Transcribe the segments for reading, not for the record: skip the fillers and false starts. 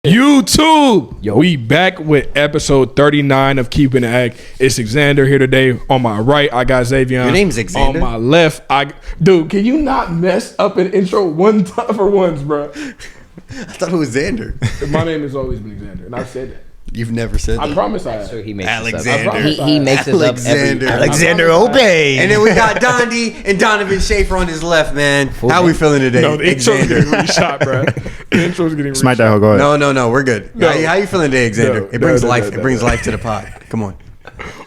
YouTube, we back with episode 39 of Keeping It Ag. It's Xander here today. On my right, I got Zavion. Your name's Xander? On my left, dude, can you not mess up an intro one time for once, bro? I thought it was Xander. My name has always been Xander, and I've said that. You've never said that. I promise I have. So he makes Alexander. he makes us up every Alexander Obey. And then we got Dondi and Donovan Schaefer on his left, man. How we feeling today? No, the intro's getting reshot, bro. The intro's getting reshot. Smite that hoe, go ahead. No, we're good. No. How you feeling today, Xander? No, it brings no, life. no, It brings life to the pod. Come on.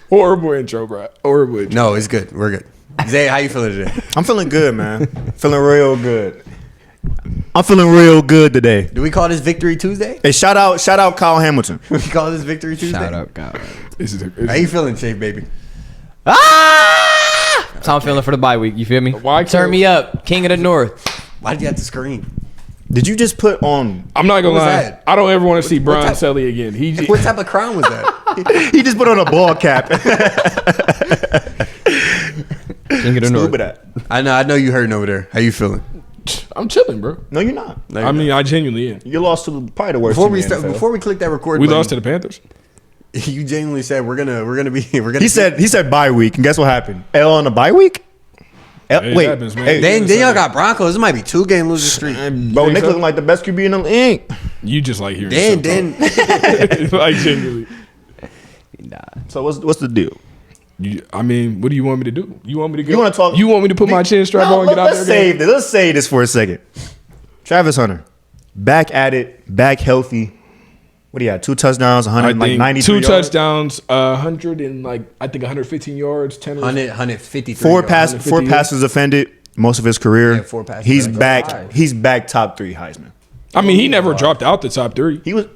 Horrible intro, bro. Horrible intro. No, it's good. We're good. Zay, how you feeling today? I'm feeling good, man. Feeling real good. I'm feeling real good today. Do we call this Victory Tuesday? Hey, shout out Kyle Hamilton. We call this Victory Tuesday? shout out, God. How you feeling, Shape, baby? That's how I'm feeling for the bye week. You feel me? Why Turn me up, King of the North. Why did you have to scream? Did you just put on? I'm not gonna What was lie. that? I don't ever want to see Brian type- Selly again. What type of crown was that? He just put on a ball cap. King of the North. Stupid at. I know you hurting over there. How you feeling? I'm chilling, bro. No, you're not. I mean, I genuinely am. You lost to probably the worst. Before we click that record We button, lost to the Panthers. you genuinely said we're gonna be. He said bye week, and guess what happened? L on the bye week. It Wait, happens, man. hey, Then y'all got Broncos. It might be 2-game losing streak. bro, Nick looking like the best QB in the league. You just like hearing Then yourself talk. Like genuinely. Nah. So what's the deal? I mean, what do you want me to do? You want me to go? You wanna talk- You want me to put my chin strap on and get out Let's there? save this. Let's say this for a second. Travis Hunter, back at it, back healthy. What do you have? 2 touchdowns, I think 193 2 yards. touchdowns, 100 and I think 115 yards, 10 153. Four 150 passes defended most of his career. Yeah, 4 passes He's defended. back. He's back top 3 Heisman. I mean, he never dropped out the top 3. He was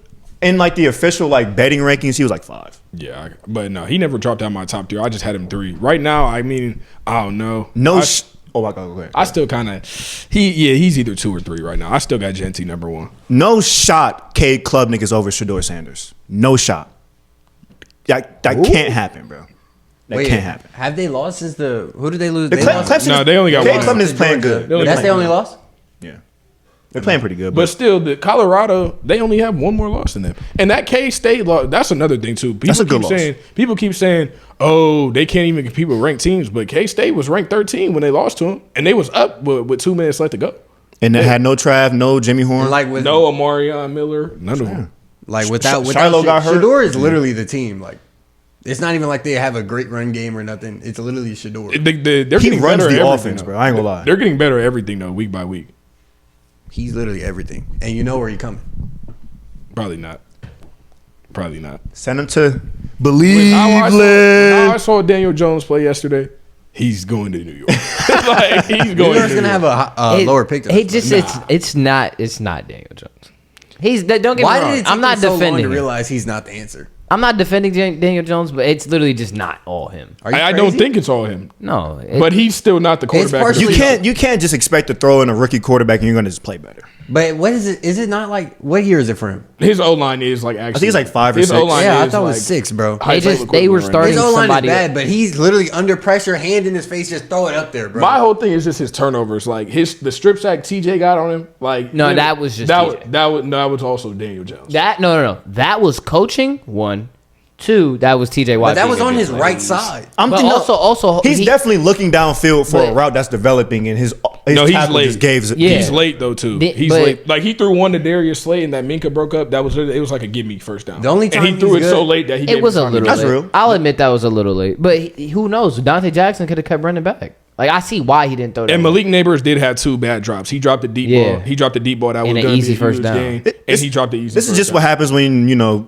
in like the official like betting rankings. He was like 5. Yeah, but no, he never dropped out my top 3. I just had him 3. Right now, I mean, I don't know. Oh my God, go ahead. I still kind of he's either 2 or 3 right now. I still got Jeanty number 1. No shot. Cade Klubnik is over Shilo Sanders. No shot. That can't happen, bro. That can't happen. Have they lost since who did they lose? The They lost- Clemson, No, they only got Cade one. Klubnik is playing good. They only That's got the only loss? Yeah, they're playing pretty good. But still, the Colorado, they only have one more loss than them. And that K-State loss, that's another thing too. That's a good loss. People keep saying, oh, they can't even compete with ranked teams. But K-State was ranked 13 when they lost to them. And they was up with 2 minutes left to go. and they had no Trav, no Jimmy Horn. Like with No Amarion Miller, none of them. without Shiloh got hurt. Shador is literally the team. Like it's not even like they have a great run game or nothing. It's literally Shador. They're He getting runs better at the everything, offense, though. bro. I ain't gonna lie. They're getting better at everything, though, week by week. He's literally everything, and you know where he's coming. Probably not. Send him to How Believeland. I saw Daniel Jones play yesterday, he's going to New York. Like, he's New going York's to gonna have a lower pick. He just it's not Daniel Jones. Don't get Why me wrong. did it take I'm not him so long defending to him. realize he's not the answer? I'm not defending Daniel Jones, but it's literally just not all him. Are you I don't crazy? think it's all him. No, But he's still not the quarterback. of the partially- future. You can't just expect to throw in a rookie quarterback and you're gonna just play better. But what is it? Is it not like what year is it for him? His O-line is like actually. I think it's like 5 or his 6. O-line Yeah, I is thought it like was 6, bro. high They level were equivalent starting right His O line is somebody- bad, but he's literally under pressure, hand in his face, just throw it up there, bro. now. My whole thing is just his turnovers. Like the strip sack TJ got on him. Like No, that was just TJ. that was also Daniel Jones. No. That was coaching. 1, 2. That was TJ Watt. But that was being a on good his player. right side. But also he's he- definitely looking downfield for a But- route that's developing, and his No, he's tackle late. just gave. Yeah. He's late though too. He's but- late. Like he threw one to Darius Slay and that Minka broke up. That was it was like a give me first down. The only and time he threw it he's so good- late that he It gave was him a time to little get That's late. real. I'll admit that was a little late. But who knows? Diontae Jackson could have kept running back. Like I see why he didn't throw that. And Malik Neighbors did have 2 bad drops. He dropped the deep Yeah. ball. He dropped the deep ball that And was an going to easy be a first huge down. game. And he dropped the easy. This is first just down. what happens when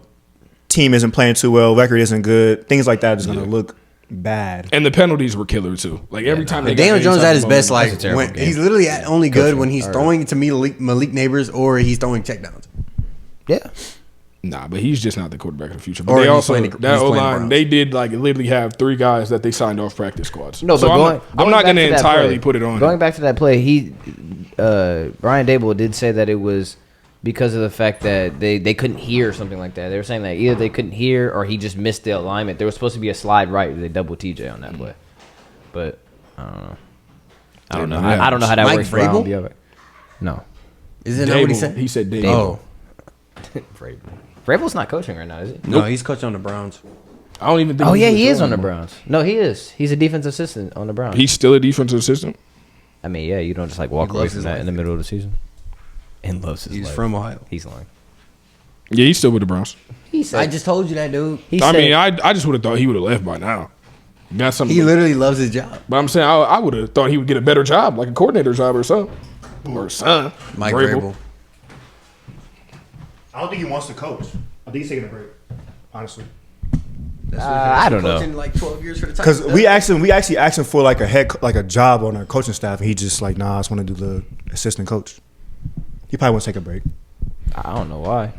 team isn't playing too well, record isn't good, things like that is gonna look bad. And the penalties were killer too. Like every time they got Daniel any Jones type at of his best, momentum. like terrible when game. he's literally only good when he's throwing it to Malik Neighbors or he's throwing checkdowns. Yeah. Nah, but he's just not the quarterback of the future. But Or they he's also playing- that he's O playing line Browns. they did like literally have 3 guys that they signed off practice squads. No, so but I'm not going to back that entirely play- put it on. Going back to that play, Brian Dable did say that it was because of the fact that they couldn't hear or something like that. They were saying that either they couldn't hear or he just missed the alignment. There was supposed to be a slide right. They double TJ on that play, but I don't know. I don't know. I don't know how that Mike works. But I don't Vrabel? be over it. No. Is it not what he Dable, said? he said Dable. Oh, Vrabel's not coaching right now, is he? No, he's coaching on the Browns. I don't even think. Oh yeah, he's he is on the anymore. Browns. No, he is. He's a defensive assistant on the Browns. He's still a defensive assistant. I mean, yeah, you don't just like walk He away loves from his that life in the middle of the season. And loves his He's life. from Ohio. He's lying. Yeah, he's still with the Browns. He said. I just told you that, dude. He I said, mean, I just would have thought he would have left by now. Got something. He literally loves his job. But I'm saying I would have thought he would get a better job, like a coordinator job or something, or son. Mike Vrabel. I don't think he wants to coach. I think he's taking a break. Honestly, I don't know. Coaching like 12 years for the because Titans. we actually asked him for like a job on our coaching staff, and he just like, nah, I just want to do the assistant coach. He probably wants to take a break. I don't know why.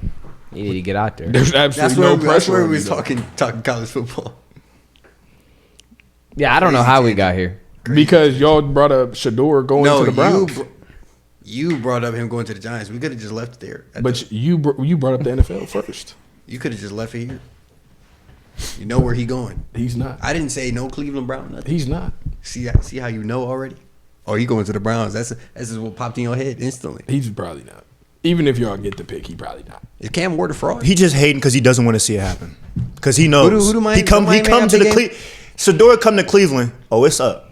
You need to get out there. There's absolutely no pressure. That's where on we you, was though. talking college football. Yeah, I don't know how we got here. Because y'all brought up Shador going No, to the Browns. you brought up him going to the Giants. We could have just left it there. But you brought up the NFL first. You could have just left it here. You know where he going. He's not. I didn't say no Cleveland Brown. Nothing. He's not. See how you know already? Oh, he going to the Browns. That's what popped in your head instantly. He's probably not. Even if y'all get the pick, he probably not. Is Cam Ward a fraud? He just hating because he doesn't want to see it happen. Because he knows Who do Miami- he come Miami to have the the game? Sador come to Cleveland. Oh, it's up.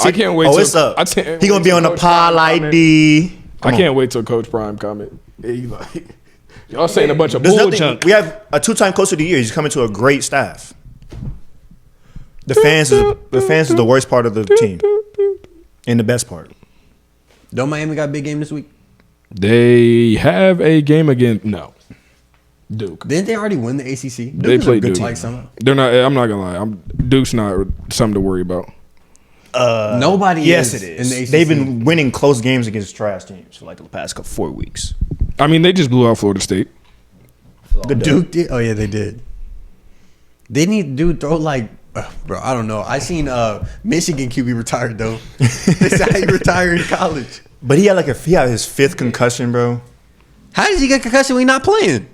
I can't wait. Oh, till, it's up. I can't He gonna wait be till on the Coach pod Prime like comment. D. I can't wait till Coach Prime comment. He like, y'all saying a bunch of There's bull nothing. junk. We have a 2-time coach of the year. He's coming to a great staff. The fans is the worst part of the team, and the best part. Don't Miami got a big game this week? They have a game again. No, Duke. Didn't they already win the ACC? They is a played good Duke. team. Like somehow. They're not. I'm not gonna lie. Duke's not something to worry about. Nobody Yes, is it in the is. ACC. They've been winning close games against trash teams for like the past 4 weeks. I mean, they just blew out Florida State. Good Duke did. Oh yeah, they did. Didn't he throw like? Bro, I don't know. I seen Michigan QB retired though. They said he retired in college. But he had his 5th concussion, bro. How did he get concussion when he not playing?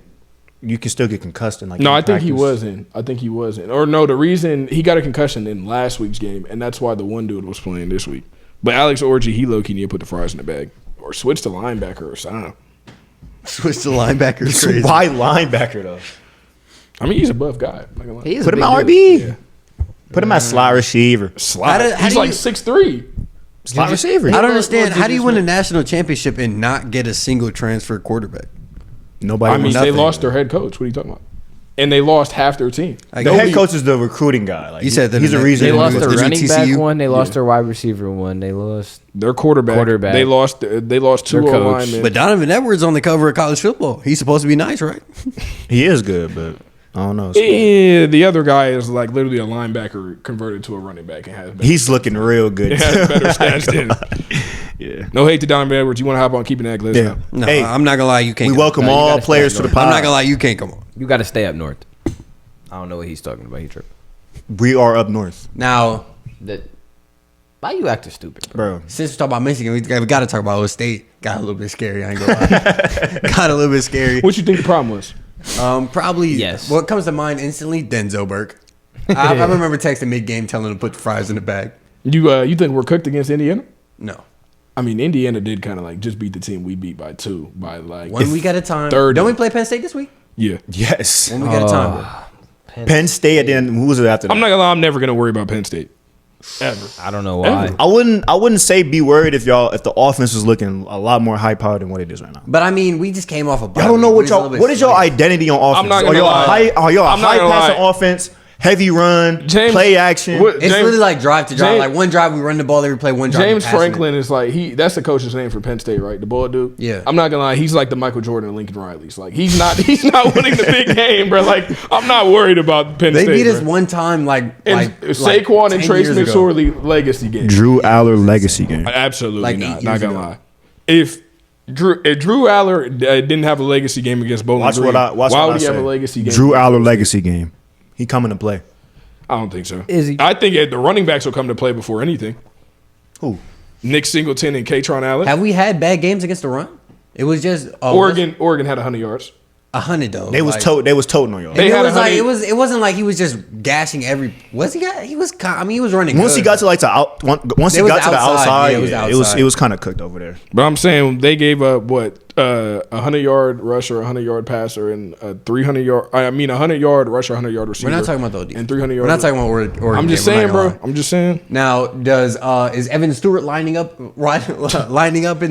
You can still get concussed in No, in I think he practice. wasn't. I think he wasn't. Or no, the reason he got a concussion in last week's game, and that's why the one dude was playing this week. But Alex Orji, he low-key need to put the fries in the bag. Or switch to linebacker or something. Switch to linebacker. It's Crazy. a wide linebacker though. I he's a buff guy. Not gonna lie. He is Put a him big at dude. RB. Yeah. Put him at slot receiver. Slide. how He's do like you- 6'3". Slot receiver. I don't What understand. did How do you you win a just national championship and not get a single transfer quarterback? Nobody. I mean, wants they nothing. lost their head coach. What are you talking about? And they lost half their team. the head coach is the recruiting guy. Like, You said that he's in the the- reason. They They lost lose. their Did you running back TCU? one. They lost Yeah. their wide receiver one. They lost. Their quarterback. They lost. They lost two Their coach. linemen. But Donovan Edwards on the cover of college football. He's supposed to be nice, right? He is good, but I don't know. Yeah, the other guy is like literally a linebacker converted to a running back and has better, He's looking real good. has better stats than. Yeah. No hate to Donovan Edwards. You want to hop on keeping that list? Yeah. No, Hey, I'm not gonna lie. You can't. we come welcome No, you all gotta players stay to the up pod. I'm not gonna lie. You can't come on. You got to stay up north. I don't know what he's talking about. He tripping. We are up north, Now, Why you acting stupid, bro? bro. since we talk about Michigan, we got to talk about Staight. Got a little bit scary. I ain't gonna lie. Got a little bit scary. What you think the problem was? Probably. Yes. What comes to mind instantly? Denzel Burke. I remember texting mid game telling him to put the fries in the bag. You think we're cooked against Indiana? No. I mean, Indiana did kind of like just beat the team we beat by 2 by like 1 week at a time. 30. Don't we play Penn State this week? Yeah. Yes. 1 week at a time. Bro. Penn State at the end. Who was it after that? I'm not gonna lie. I'm never gonna worry about Penn State. Ever. I don't know why. Ever. I wouldn't say be worried if the offense was looking a lot more high powered than what it is right now. But I mean, we just came off a bye. I don't know week. what is your identity on offense? I'm not Are gonna y'all lie. a I'm not high gonna passing lie. offense, heavy run, James- play action? What- It's James- literally like drive to drive. James- Like one drive, we run the ball every play. One drive, James we pass Franklin is like that's the coach's name for Penn State, right? The bald dude. Yeah. I'm not gonna lie, he's like the Michael Jordan and Lincoln Riley's. Like he's not winning the big game, bro. Like I'm not worried about Penn They State. beat us bro. one time, And Saquon and 10 Trace years ago. McSorley legacy game. Drew Aller legacy game. Absolutely Like 8 not. years Not gonna ago. lie. If Drew Aller didn't have a legacy game against Bowling Watch Green, what I why say. would he have a legacy game? Drew Aller legacy game. He coming to play. I don't think so. Is he? I think the running backs will come to play before anything. Who? Nick Singleton and Katron Allen. Have we had bad games against the run? It was just Oregon had 100 yards. 100 though. They was toting on y'all. They It had was like 100. it wasn't like he was just gashing every. Was he? He was. I mean, he was running. Once good. he got to once he It was got to the outside. outside, Yeah, it was outside. it was kind of cooked over there. But I'm saying they gave up what a 100-yard rusher, a 100-yard passer, and a 300-yard. I mean, a 100-yard rusher, 100-yard receiver. We're not talking about the OD. And 300 yards. We're not talking about Oregon. I'm just saying, bro. I'm just saying. Now, is Evan Stewart lining up in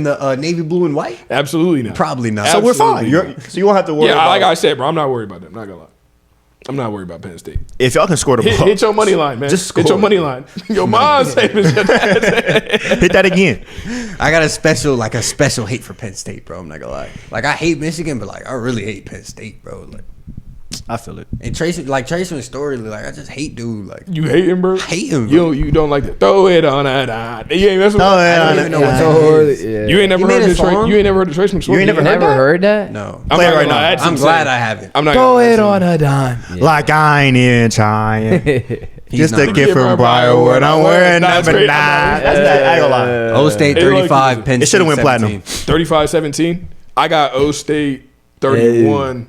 the navy blue and white? Absolutely not. Probably not. So we're fine. Absolutely. So you won't have to worry. Yeah, about like I said, bro, I'm not worried about that. I'm not gonna lie. I'm not worried about Penn State. if y'all can score the ball. Hit your money line, man. Just hit your score. money line. Your mom's saving your Hit that again. I got a special hate for Penn State, bro. I'm not gonna lie. Like I hate Michigan, but like I really hate Penn State, bro. Like, I feel it. and Traceman's story, like I just hate dude. Like You hate him, bro? hate him, bro. You don't like that. Throw it on a dime. You ain't messing with Throw it that. on don't even know a what dime. that is. Yeah. You ain't never He made heard a the song? You ain't never heard the Traceman story. You ain't never heard Never that? heard that? No. I'm Play not it right gonna lie, now. that's I'm insane. glad I haven't. I'm not Throw gonna lie, it that's on a dime. Like I ain't even trying. Just not. a gift from Briarwood. I'm wearing Nah, it's number 9. great. I know. I ain't gonna lie. O State It low-key 35, is. Penn It State should've went 17. 35-17. I got O State 31.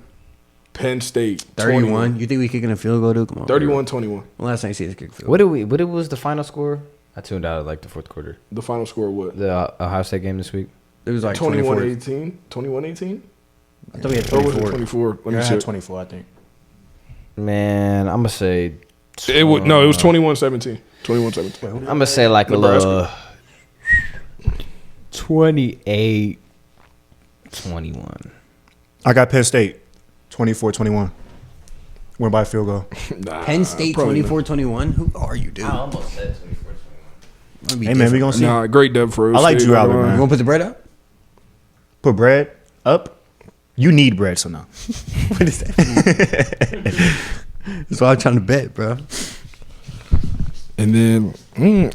Penn State 31. You think we kicking a field goal, dude? Come on. 31-21. Well, last time you see us kick a field. What was the final score? I tuned out at like the fourth quarter. The final score what? The Ohio State game this week. It was like 24. 21-18. 21-18. I thought we had Or was it 24. 24? Let me Yeah, I check. had 24, I think. Man, I'm gonna say. It was 21-17. 21-17. I'm gonna say like Nebraska. a little 28-21. I got Penn State 24-21. Went by field goal. Nah, Penn State probably not. 24-21. Who are you, dude? almost said 24-21. Hey man, we gonna see. Nah, great dub for O I like State, Drew Allen, bro. man. You want to put the bread up? Put bread up. You need bread, so now. What is that? That's what I'm trying to bet, bro. And then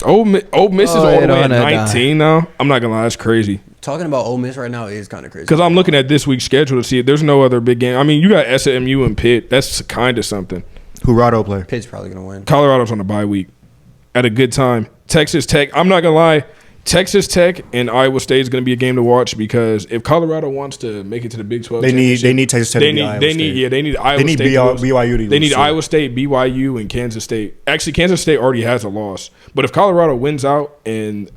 Ole Miss is all the way at 19 now. I'm not gonna lie, that's crazy. Talking about Ole Miss right now is kind of crazy. Because I'm looking at this week's schedule to see if there's no other big game. I mean, you got SMU and Pitt. That's kind of something. Who Rado play? Pitt's probably going to win. Colorado's on a bye week at a good time. Texas Tech, I'm not going to lie, Texas Tech and Iowa State is going to be a game to watch because if Colorado wants to make it to the Big 12 They need championship, Texas Tech to beat Iowa they State. need Iowa They need State to lose. BYU to They need lose, too. Iowa State, BYU, and Kansas State. Actually, Kansas State already has a loss. But if Colorado wins out and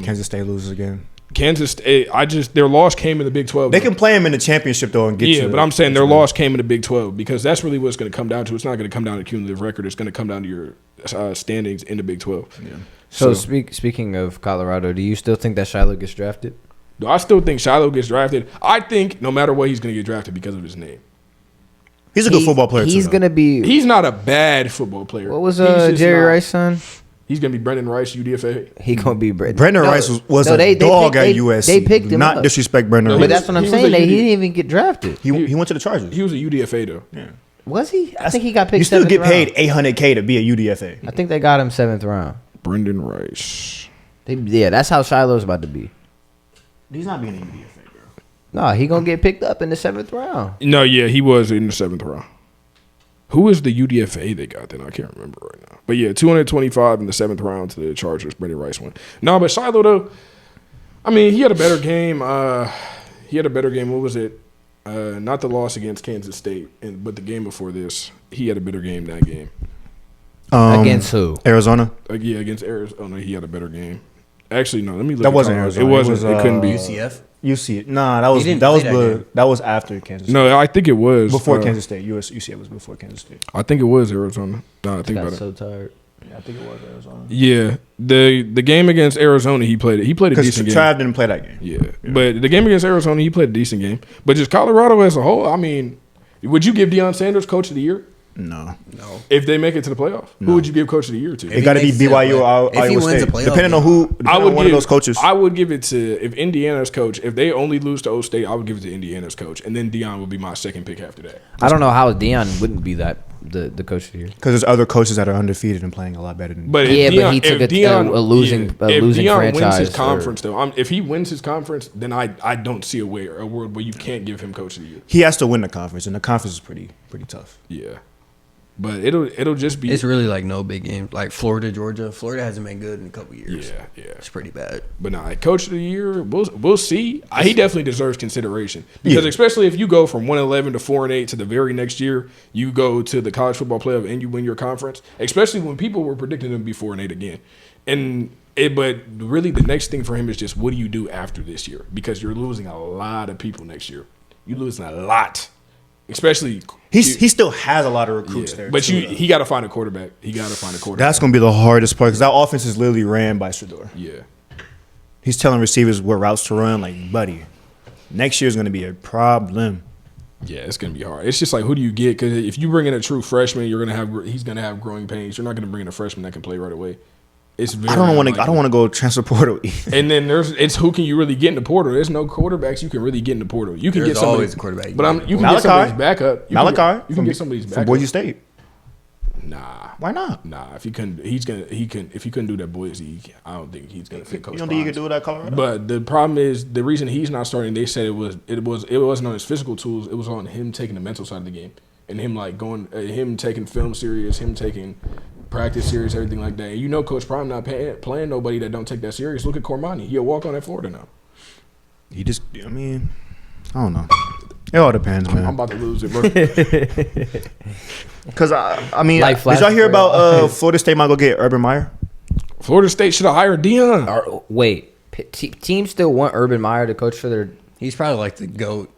Kansas State loses again. Kansas State, their loss came in the Big 12. They can play them in the championship though and get Yeah, you. but I'm saying their loss came in the Big 12 because that's really what it's going to come down to. It's not going to come down to cumulative record. It's going to come down to your standings in the Big 12. Yeah. So speaking of Colorado, do you still think that Shilo gets drafted? Do I still think Shilo gets drafted? I think no matter what, he's going to get drafted because of his name. He's a good football player. He's too, gonna be. He's not a bad football player. What was He's just Jerry not- Rice's son? He's going to be Brendan Rice, UDFA. He gonna be Brendan Rice was a dog at USC. They picked him Not up. disrespect Brendan No, But Rice. that's what I'm he was saying. a He UD didn't even get drafted. He went to the Chargers. He was a UDFA though. Yeah. Was he? I think he got picked. You still 7th get round. paid $800K to be a UDFA. I think they got him 7th round. Brendan Rice. Yeah, that's how Shiloh's about to be. He's not being a UDFA, bro. No, he gonna get picked up in the 7th round. No, yeah, he was in the 7th round. Who is the UDFA they got then? I can't remember right now. But yeah, 225 in the 7th round to the Chargers. Brendan Rice won. No, but Shilo though, I mean, he had a better game. What was it? Not the loss against Kansas State, but the game before this, he had a better game that game. Against who? Arizona. Yeah, against Arizona, he had a better game. Actually, no. Let me look. That at wasn't Colorado. Arizona. It wasn't. It It, was, couldn't be. UCF? UC. Nah, He didn't play that that was after Kansas State. No, I think it was Before Kansas State. UCF was before Kansas State. I think it was Arizona. No, I think Got about it. so tired. Yeah, I think it was Arizona. Yeah, the game against Arizona, he played a Because decent game. Trav didn't play that game. Yeah, but the game against Arizona, he played a decent game. But just Colorado as a whole, I mean, would you give Deion Sanders Coach of the Year No. if they make it to the playoff? Who would you give Coach of the Year to? It got to be makes it to BYU the or play- if he Iowa wins State. a playoff Depending on game. who, depending on one of those coaches. I would give it to if Indiana's coach. If they only lose to O State, I would give it to Indiana's coach, and then Deion would be my second pick after that. I don't know how Deion wouldn't be the coach of the year. Because there's other cocoaches that are undefeated and playing a lot better than. But if Yeah, but Deion, he took if a Deion, losing if Deion wins franchise his or- conference, though, if he wins his conference, then I don't see a world where you can't give him Coach of the Year. He has to win the conference, and the conference is pretty tough. Yeah, but it'll just be It's really like no big game. Like Florida, Georgia. Florida hasn't been good in a couple years. yeah. It's pretty bad. But nah, Coach of the Year, we'll see. He definitely deserves consideration because especially if you go from 1-11 to 4-8 to the very next year, you go to the college football playoff and you win your conference. Especially when people were predicting them to be 4-8 again, and But really, the next thing for him is just what do you do after this year? Because you're losing a lot of people next year. You're losing a lot, especially he still has a lot of recruits there. But too, he got to find a quarterback. That's going to be the hardest part because that offense is literally ran by Shador. Yeah, he's telling receivers what routes to run. Like, buddy, next year is going to be a problem. Yeah, it's gonna be hard. It's just like who do you get? Because if you bring in a true freshman, he's gonna have growing pains. You're not gonna bring in a freshman that can play right away. It's very I don't want to go transfer portal. And then it's who can you really get in the portal? There's no quarterbacks you can really get in the portal. You can There's get somebody, always a quarterback. but you can Malachi. get somebody's backup. You can get somebody's from backup. Boise State. Nah, Why not? nah. If he couldn't do that Boise, I don't think he's gonna fit Coach. You don't think he could do it at Colorado? But the problem is the reason he's not starting. They said it wasn't on his physical tools. It was on him taking the mental side of the game and him like him taking film serious, him taking practice serious, everything like that. And you know, Coach Prime not playing nobody that don't take that serious. Look at Cormani. He'll walk on at Florida now. I don't know. It all depends, man. I'm about to lose it, bro. Because did Life y'all hear flash about Florida State might go get Urban Meyer? Florida State should have hired Dion. Wait, teams still want Urban Meyer to coach for their. He's probably like the GOAT.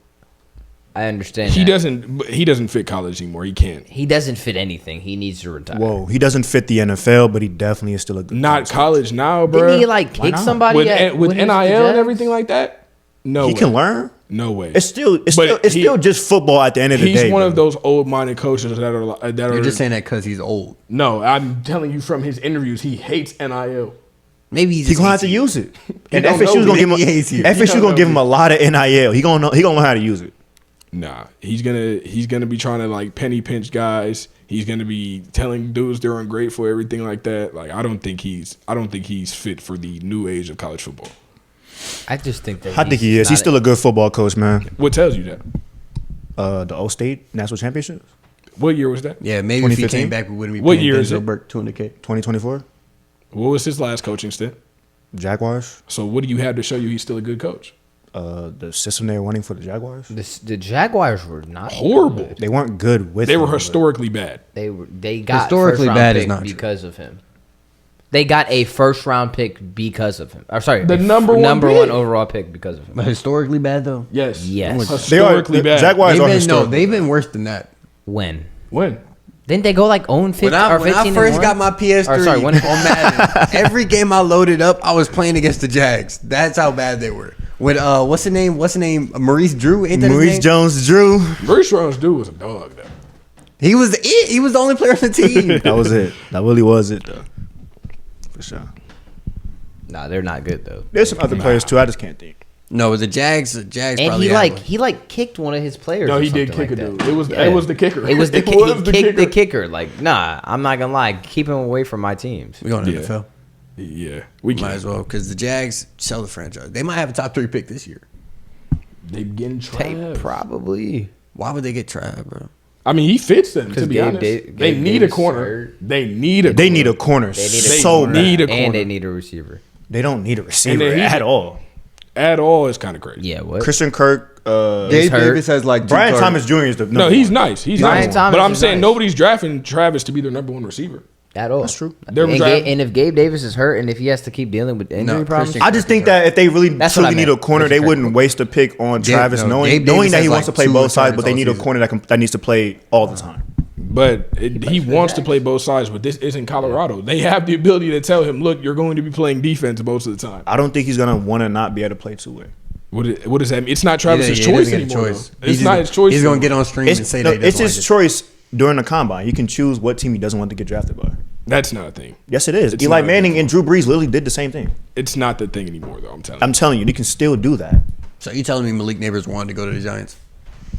I understand. He that. doesn't fit college anymore. He can't. He doesn't fit anything. He needs to retire. Whoa, he doesn't fit the NFL, but he definitely is still a good. Not college now, bro. Didn't he like kick not? somebody with at, with when he NIL was with the and Jags? everything like that? No, He way. can learn. No way. It's still He- just football at the end of the He's day. one bro. of those old-minded coaches that are. You're just saying that because he's old. No, I'm telling you from his interviews, he hates NIL. Maybe He's gonna have to use it, and don't know. FSU's gonna give him. He hates you. FSU He don't gonna give him know. a lot of NIL. He gonna learn how to use it. Nah, he's gonna be trying to like penny pinch guys. He's gonna be telling dudes they're ungrateful, everything like that. Like I don't think he's fit for the new age of college football. I just think that I think he is. He's still a good football coach, man. What tells you that? The O State National Championships, What year was that? Yeah, maybe if he 2015? came back, we wouldn't be What paying year is Denzel it? Burke 200K. 2024, What was his last coaching stint? Jaguars. So what do you have to show you he's still a good coach? The system they were running for the Jaguars, The Jaguars were not Horrible. good. they weren't good with. They were him, but- historically bad. They got Historically first-round bad is pick not true. because of him. They got a first round pick because of him. Or sorry, The a number one pick. one overall pick because of him. But historically bad though. Yes. Yes. They are Historically bad. Jaguars are historically They've been worse than that. When? When? Didn't they go like 0-15 or 15 When I first got my PS3 Or sorry, when- on Madden, every game I loaded up, I was playing against the Jags. That's how bad they were. With what's the name? Maurice Drew. Ain't that his Maurice name? Jones-Drew. Maurice Jones dude was a dog though. He was the only player on the team. That was it. That really was it, though. For sure. Nah, they're not good though. There's some other players too. I just can't think. No, the Jags. And probably he kicked one of his players. No, or he did something kick like a that. dude. It was Yeah. it was the kicker. It was the It kick. was He the kicked the kicker. kicker. Like, nah, I'm not gonna lie. Keep him away from my teams. We going to Yeah. NFL. Yeah, we Might as can. well because the Jags sell the franchise. They might have a top 3 pick this year. They getting They trapped. probably. Why would they get trapped, bro? I mean, he fits them. To 'Cause be Gabe honest, Gabe they need a Davis corner. hurt. They need a. They need a corner They need a so corner, need a bad. corner. and they need a receiver. They don't need a And receiver then he's- at all. At all is kind of crazy. Yeah, what? Christian Kirk, He's hurt. has like Brian Thomas Jr. is the No, he's nice. He's Brian nice. Thomas But I'm is saying nice. nobody's drafting Travis to be their number one receiver. At all. That's true. They're And, draft- and if Gabe Davis is hurt and if he has to keep dealing with injury No, problems, Christian- I just think that if they really That's what truly I need a meant. corner, they Christian wouldn't Kirk. waste a pick on Travis, Gabe knowing Davis that he has wants to like play 2 both sides, returns but they all need a season. corner that needs to play all the time. But he wants to play both sides. But this isn't Colorado. They have the ability to tell him, "Look, you're going to be playing defense most of the time." I don't think he's gonna want to not be able to play two-way. What does that mean? It's not Travis's He choice doesn't get a anymore. choice. Though. It's not his choice. He's gonna anymore. get on stream and say that he It's doesn't his like it. choice during the combine. He can choose what team he doesn't want to get drafted by. That's not a thing. Yes, it is. It's Eli not. Manning and Drew Brees literally did the same thing. It's not the thing anymore, though. I'm telling you, you can still do that. So you telling me Malik Neighbors wanted to go to the Giants?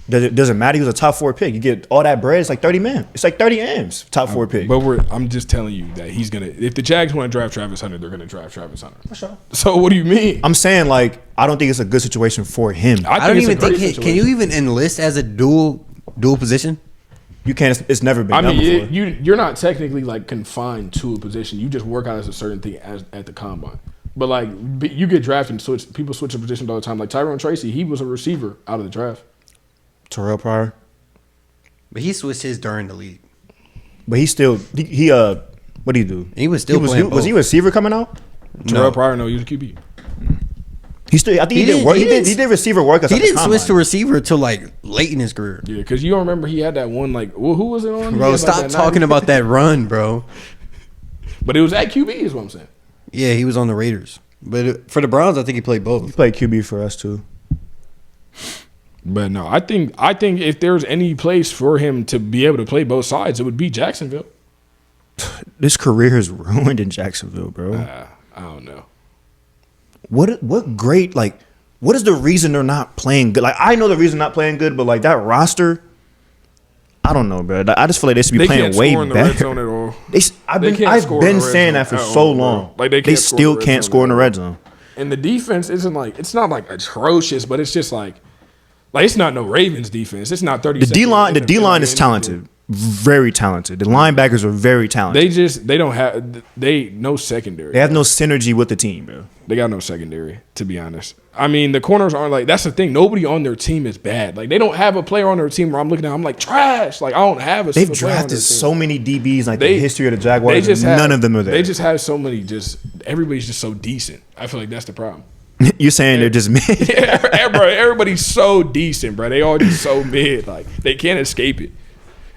Doesn't matter. He was a top 4 pick. You get all that bread. It's like 30 man. It's like 30 M's. Top 4 pick. But I'm just telling you that he's gonna. If the Jags want to draft Travis Hunter, they're gonna draft Travis Hunter. For sure. So what do you mean? I'm saying like I don't think it's a good situation for him. I don't it's a even think. great Can you even enlist as a dual position? You can't. It's never been I done mean, before. you're not technically like confined to a position. You just work out as a certain thing at the combine. But like you get drafted, and people switch positions all the time. Like Tyrone Tracy, he was a receiver out of the draft. Terrell Pryor, But he switched his during the league. but he still he what did he do? He was still playing Was he a both. receiver coming out? Terrell Pryor, no, he was a QB. I think he did work. He did receiver workouts. He didn't switch to receiver until like late in his career. Yeah, because you don't remember he had that one like who was it on? Bro, stop talking about that run, bro. But it was at QB, is what I'm saying. Yeah, he was on the Raiders, but for the Browns, I think he played both. He played QB for us too. But no, I think if there's any place for him to be able to play both sides, it would be Jacksonville. This career is ruined in Jacksonville, bro. I don't know. What great, like, what is the reason they're not playing good? Like, I know the reason they're not playing good, but like that roster, I don't know, bro. I just feel like they should be playing way in the red better. zone at all. I've been saying that for so long. Like they still can't score in the red zone. And the defense isn't like, it's not like atrocious, but it's just like it's not no Ravens defense. It's not 30. The D line is talented, very talented. The linebackers are very talented. They don't have no secondary. They have no synergy with the team, bro. They got no secondary, to be honest. I mean, the corners aren't like, that's the thing. Nobody on their team is bad. Like, they don't have a player on their team where I'm looking at, I'm like, trash. Like, I don't have a They've single player on drafted their team. so many DBs, like the history of the Jaguars. None of them are there. They just have so many, everybody's just so decent. I feel like that's the problem. You're saying they're just mid? Yeah, bro, everybody's so decent, bro. They all just so mid. Like, they can't escape it.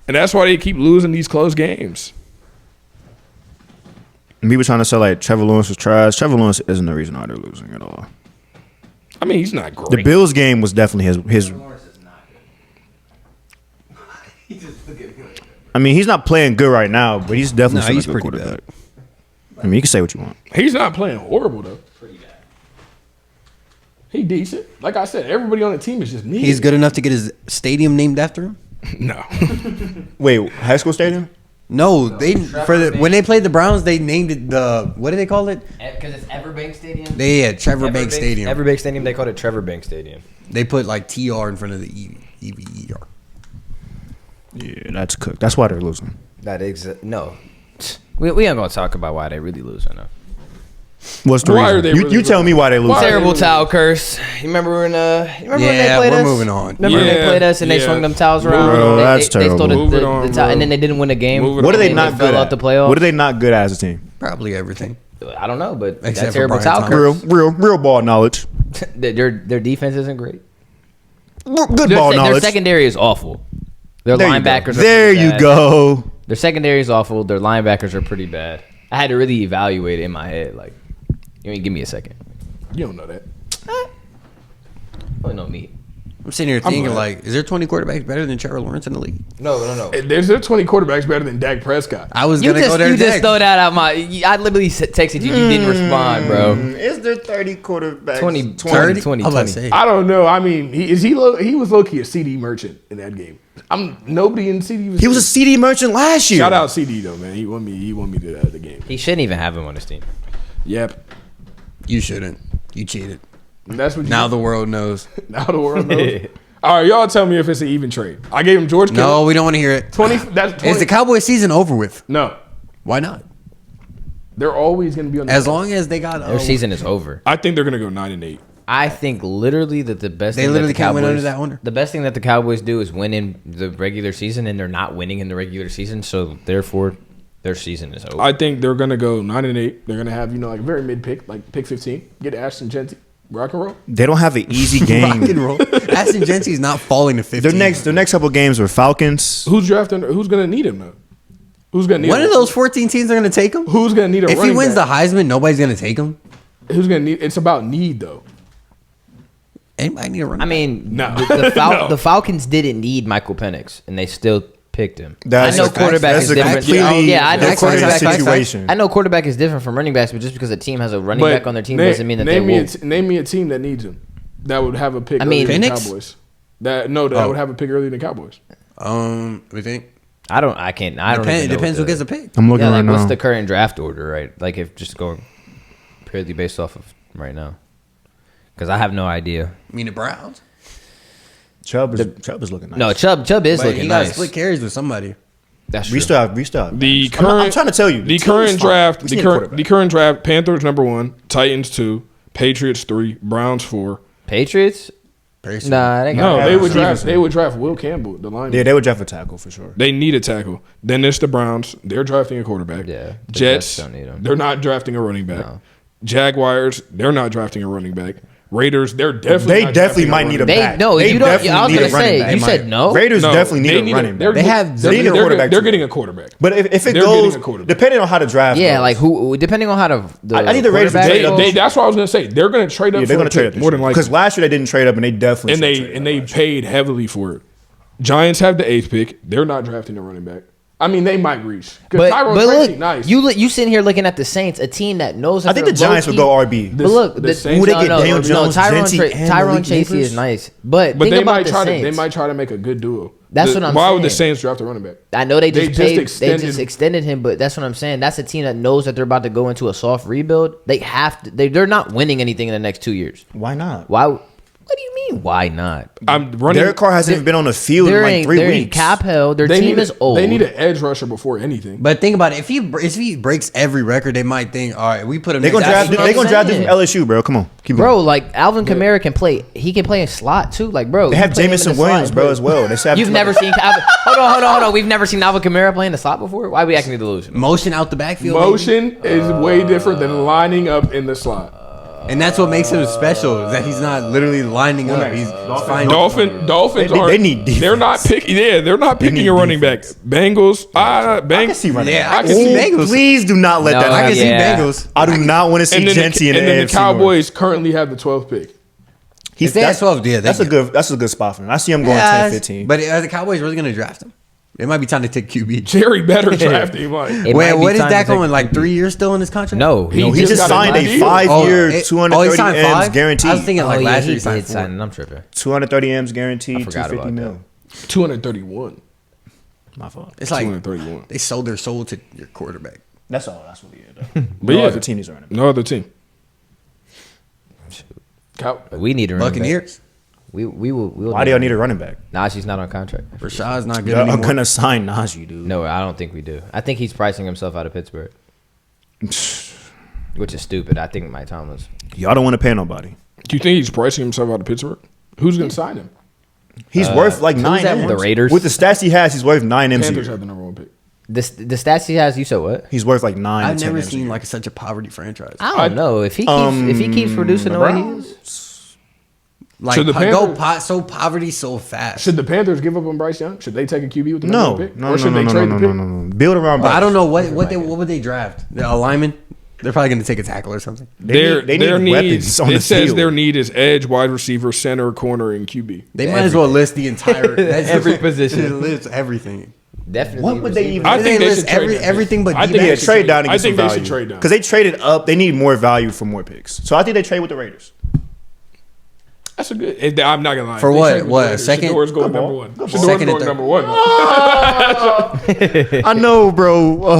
And that's why they keep losing these close games. People trying to say like Trevor Lawrence was trash. Trevor Lawrence isn't the reason why they're losing at all. I mean, he's not great. The Bills game was definitely his. I mean, he's not playing good right now, but he's definitely he's a good pretty quarterback. I mean, you can say what you want. He's not playing horrible though. Pretty bad. He decent. Like I said, everybody on the team is just neat. He's good enough to get his stadium named after him. No. Wait, high school stadium? No, when they played the Browns, they named it what do they call it? Because it's Everbank Stadium. Trevor Bank Stadium. Everbank Stadium. They called it Trevor Bank Stadium. They put like TR in front of the EVER. Yeah, that's cooked. That's why they're losing. No. We ain't gonna talk about why they really losing though. What's the Why reason? are they You really tell me why they losing. Terrible towel curse. You remember when they played us? We're moving on. Remember when they played us and they swung them towels around? Bro, that's they stole terrible. the on, towel, bro. and then they didn't win the game. What are they not fell good out at? the playoffs. What are they not good at as a team? Probably everything. I don't know, but Except that for terrible Brian towel Thomas. curse. Real ball knowledge. Their defense isn't great. Good Their ball their knowledge. secondary is awful. Their There you linebackers. go. There are pretty you bad. go. Their secondary is awful. Their linebackers are pretty bad. I had to really evaluate it in my head. Like, you mean, give me a second. You don't know that. Oh, no, me. I'm sitting here thinking, glad. like, is there 20 quarterbacks better than Trevor Lawrence in the league? No. There's 20 quarterbacks better than Dak Prescott. I was You going to go there just next. throw that out my. I literally texted you. You didn't respond, bro. Is there 30 quarterbacks? 20. I'm about to say. I don't know. I mean, he was low key a CD merchant in that game. Nobody in CD was. He was a CD merchant last year. Shout out CD though, man. He won me to the game. He shouldn't even have him on his team. Yep. You shouldn't. You cheated. That's what you Now the world knows. now the world knows. All right, y'all tell me if it's an even trade. I gave him George Kittle. No, we don't want to hear it. 20. That's 20. Is the Cowboys season over with? No, Why not? they're always going to be on. As long as they got Their season is over. I think they're going to go 9-8. I think literally that the best. They thing literally that the can't win Cowboys- under that owner. The best thing that the Cowboys do is win in the regular season, and they're not winning in the regular season. So therefore, their season is over. I think they're going to go 9-8. They're going to have like a very mid pick, like pick 15. Get Ashton Jeanty, rock and roll. They don't have an easy rock and game. roll. Ashton Jeanty's not falling to 15. Their next couple games are Falcons. Who's drafting? Who's going to need him though? Who's going to need One him? of those 14 teams are going to take him. Who's going to need a If he running wins back? the Heisman, nobody's going to take him. Who's going to need? It's about need though. Anybody need a running I mean, No. the the Falcons didn't need Michael Penix, and they still picked him. That's I know a- quarterback that's is a different. completely I know different quarterback. situation. I know quarterback is different from running backs, but just because a team has a running back on their team doesn't mean that they will. Name me a team that needs him. That would have a pick. I mean, earlier than Penix? Cowboys. That would have a pick earlier than Cowboys. We think. I don't. I can't. I don't. It even know depends who what gets a pick. I'm looking Yeah, right like now. what's the current draft order, right? Like if just going purely based off of right now, because I have no idea. I mean, the Browns. Chubb is looking nice. No, Chubb is But looking he got to nice. split carries with somebody. That's We true. still have. The I'm current. trying to tell you. The team current is fine. draft. We The just need a current. quarterback. The current draft. Panthers number 1, Titans 2, Patriots 3, Browns 4. Patriots? Nah, they No, got they would Stevenson. draft. They would draft Will Campbell, the lineman. Yeah, they would draft a tackle for sure. They need a tackle. Then there's the Browns. They're drafting a quarterback. Yeah, the Jets. Jets don't need 'em. They're not drafting a running back. No. Jaguars, they're not drafting a running back. Raiders, they're definitely They not definitely drafting might need a They back. no, They you don't. I was definitely gonna need a running say back. you said no. Raiders No, definitely need a running back. They have they're zero getting- quarterback They're too. getting a quarterback. But if it They're goes, getting a quarterback. depending on how the draft Yeah, goes. like who? Depending on how the I need the Raiders to quarterback trade up. goes. That's what I was gonna say. They're gonna trade up. Yeah, they're for going to a trade pick, up more than likely. because last year they didn't trade up, and they definitely and should trade they up. paid heavily for it. Giants have the 8th pick. They're not drafting a running back. I mean, they might reach. But Tyron's look, nice. you sitting here looking at the Saints, a team that knows. That I think the they're Giants would low-key- go RB. But look, the Saints- Who they get? Daniel Jones, Jeanty, and Tyrone Malik Chasey Neighbors? is nice, but But think they about might the try Saints. to. They might try to make a good duo. That's what I'm Why would the saying. Saints draft a running back? I know they They just just paid, extended- they just extended him, but that's what I'm saying. That's a team that knows that they're about to go into a soft rebuild. They have to. They're not winning anything in the next 2 years. Why not? Why? What do you mean? Why not? I'm running. Derek Carr hasn't even been on the field in They're like 3 in weeks. cap hell. Their They team need is old. They need an edge rusher before anything. But think about it. If he breaks every record, they might think, all right, we put him. They're gonna next draft. to- what They're I'm gonna draft this from saying. LSU, bro. Come on, keep Bro, going. like Alvin Kamara can play. He can play in slot too. Like, bro, They you have put him in Jamison the slot, Williams, bro, as well. They have You've never seen Alvin. Hold on. We've never seen Alvin Kamara play in the slot before. Why are we acting delusional? motion out the backfield. Motion is way different than lining up in the slot. And that's what makes him special. Is that he's not literally lining up. He's finding. Dolphins They aren't. need defense. They're not picking. Yeah, they're not picking need a running defense. back. Bengals. I can see running. Yeah, back. I can see Ooh, Bengals. Please do not let No, that I happen. can see Yeah. Bengals. I do not want to see And then, Jeanty in the the AFC Cowboys currently have the 12th pick. He stay at 12. Yeah, That's a good spot for him. I see him going 10-15. But are the Cowboys really going to draft him? It might be time to take QB. Jerry better draft him. Like, It Wait, might be what is time to that take- going? Like 3 years still in his contract? No, He he just got a signed deal. a 5-year, he 230 signed M's 5? guaranteed. I was thinking like Oh, yeah, last he year he signed did 4. sign, and I'm tripping. 230 M's guaranteed, I forgot 250 about mil. 231. My fault. It's like 231. they sold their soul to your quarterback. That's all. That's what he did. But No yeah, other team is running. no other team. We need a running back. Buccaneers. We will. Why do y'all need a running back? Nah, she's not on contract. Rashad's not good Yeah, I'm anymore. gonna sign Najee, dude. No, I don't think we do. I think he's pricing himself out of Pittsburgh, which is stupid. I think Mike Tomlin's. Y'all don't want to pay nobody. Do you think he's pricing himself out of Pittsburgh? Who's going to sign him? He's worth like 9 that? M's. The Raiders? With the stats he has, he's worth 9 M's a Panthers year. have the number 1 pick. The stats he has. You said what? He's worth like 9 I've to 10 never M's a seen year. like such a poverty franchise. I don't know if he keeps producing the way he is. Like Should the so poverty so fast. Should the Panthers give up on Bryce Young? Should they take a QB with the No, number 1 pick? no, Or no, should no, they no, trade no, the no, pick? no, no. Build around. But I don't know Bryce. what would they draft? A lineman? They're probably going to take a tackle or something. Their they need need, weapons on the it says field. their need is edge, wide receiver, center, corner, and QB. They might as well list the entire Every position. List everything. Definitely. What would they receiver. even? I think they list should trade down. everything but I D-backs. think Yeah, they should trade down and I get some think they value. should trade down. Because they traded up. They need more value for more picks. So I think they trade with the Raiders. That's a good. I'm not gonna lie. For They what? trade with What, the Raiders. second? Shador's going Good number ball. 1. Good ball. Shador's Second and going third. number 1. I know, bro.